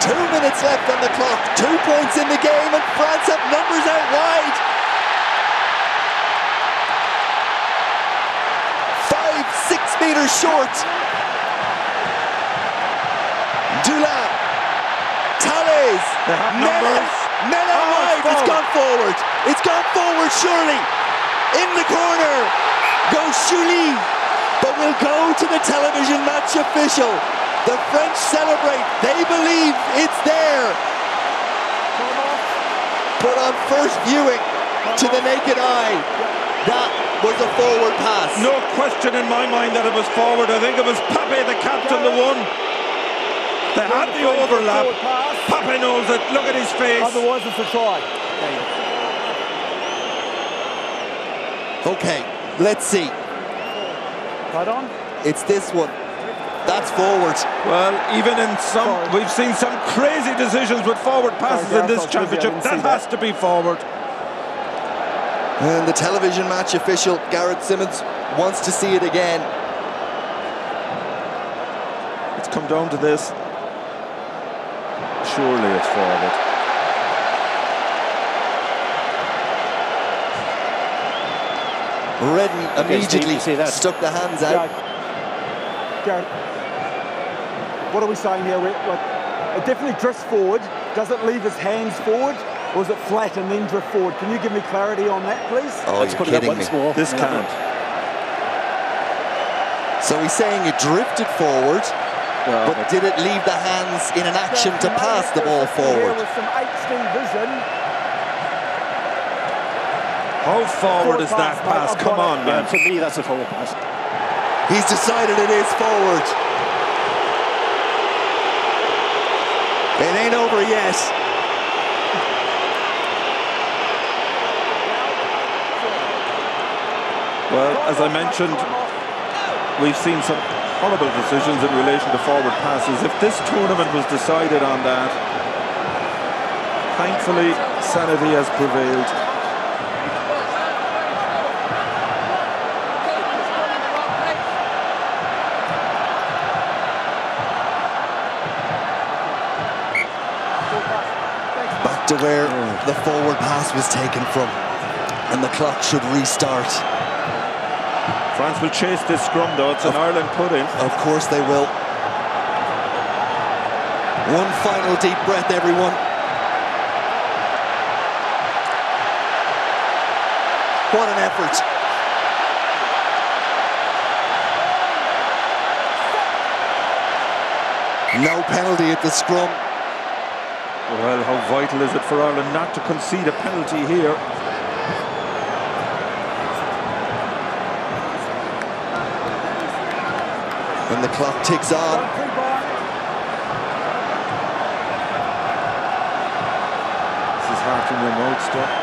2 minutes left on the clock, 2 points in the game, and France have numbers out wide. 5-6 meters short. Doolan, Tallez, men out wide. It's gone forward. It's gone forward, surely. In the corner goes Chouly, but will go to the television match official. The French celebrate. They believe it's there. But on first viewing, to the naked eye, that was a forward pass. No question in my mind that it was forward. I think it was Pape, the captain, the one. They had the overlap. Pape knows it. Look at his face. Otherwise, it's a try. Okay, let's see. Right on. It's this one. That's forward. Well, even in some, we've seen some crazy decisions with forward passes in this championship. That has to be forward. And the television match official, Garrett Simmons, wants to see it again. It's come down to this. Surely it's forward. Redden immediately stuck the hands out. Garrett, what are we saying here? It definitely drifts forward. Does it leave his hands forward, or is it flat and then drift forward? Can you give me clarity on that, please? Oh, Let's you're put it up kidding once me. more. This can't. So he's saying it drifted forward, but did it leave the hands in an action to pass the ball forward? With some HD vision. How forward is that pass? Come on, man. For me, that's a forward pass. He's decided it is forward. It ain't over yet. Well, as I mentioned, we've seen some horrible decisions in relation to forward passes. If this tournament was decided on that, thankfully, sanity has prevailed. to where the forward pass was taken from, and the clock should restart. France will chase this scrum though. It's an Ireland put-in. Of course they will. One final deep breath, everyone. What an effort. No penalty at the scrum. Well, how vital is it for Ireland not to concede a penalty here? And the clock ticks on. This is hard and remote stuff.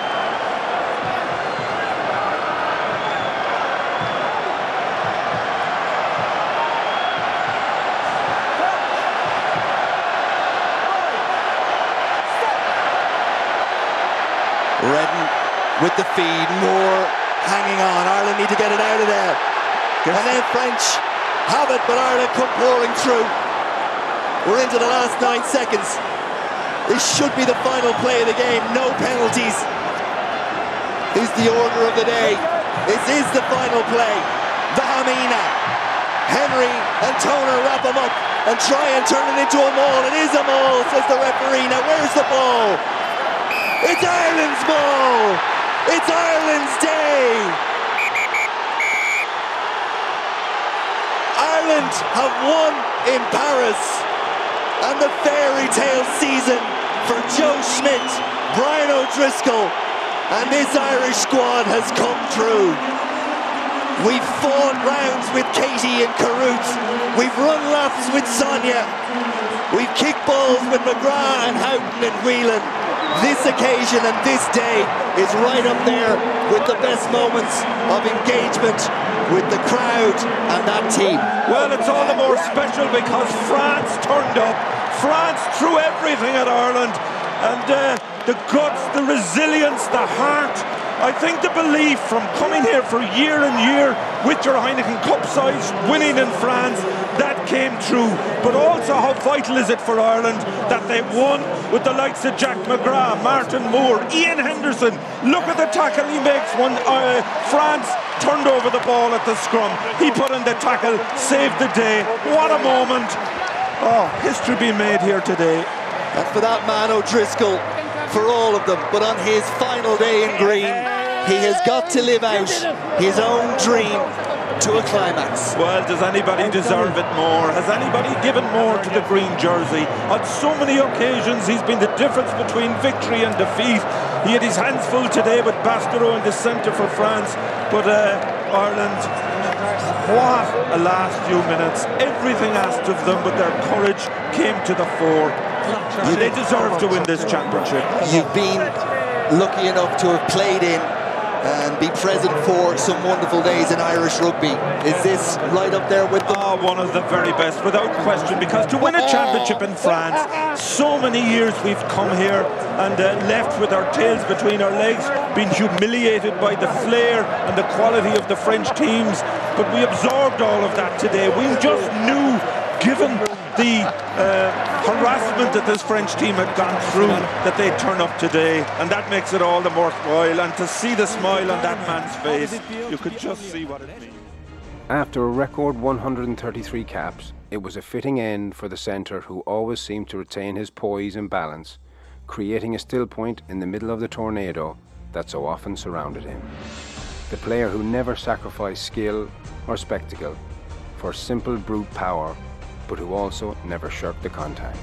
Redden with the feed, Moore hanging on. Ireland need to get it out of there. And then French have it, but Ireland come pouring through. We're into the last 9 seconds. This should be the final play of the game. No penalties is the order of the day. This is the final play. Vahamina, Henry and Toner wrap him up and try and turn it into a maul. It is a maul, says the referee. Now where's the ball? It's Ireland's ball! It's Ireland's day! Ireland have won in Paris, and the fairy tale season for Joe Schmidt, Brian O'Driscoll, and this Irish squad has come true. We've fought rounds with Katie and Carruth. We've run laps with Sonia. We've kicked balls with McGrath and Houghton and Whelan. This occasion and this day is right up there with the best moments of engagement with the crowd and that team. Well, it's all the more special because France turned up. France threw everything at Ireland, and the guts, the resilience, the heart. I think the belief from coming here for year and year with your Heineken Cup sides, winning in France, that came true. But also how vital is it for Ireland that they won with the likes of Jack McGrath, Martin Moore, Ian Henderson. Look at the tackle he makes when France turned over the ball at the scrum. He put in the tackle, saved the day. What a moment. Oh, history being made here today. And for that man O'Driscoll, for all of them, but on his final day in green, he has got to live out his own dream to a climax. Well, does anybody deserve it more? Has anybody given more to the green jersey? On so many occasions, he's been the difference between victory and defeat. He had his hands full today with Bastereau in the centre for France, but Ireland, what a last few minutes. Everything asked of them, but their courage came to the fore. They deserve to win this championship. You've been lucky enough to have played in and be present for some wonderful days in Irish rugby. Is this right up there with them? Oh, one of the very best, without question, because to win a championship in France, so many years we've come here and left with our tails between our legs, been humiliated by the flair and the quality of the French teams, but we absorbed all of that today. We just knew, given the harassment that this French team had gone through, that they'd turn up today, and that makes it all the more worthwhile. And to see the smile on that man's face, you could just see what it means. After a record 133 caps, it was a fitting end for the centre who always seemed to retain his poise and balance, creating a still point in the middle of the tornado that so often surrounded him. The player who never sacrificed skill or spectacle for simple brute power, but who also never shirked the contact.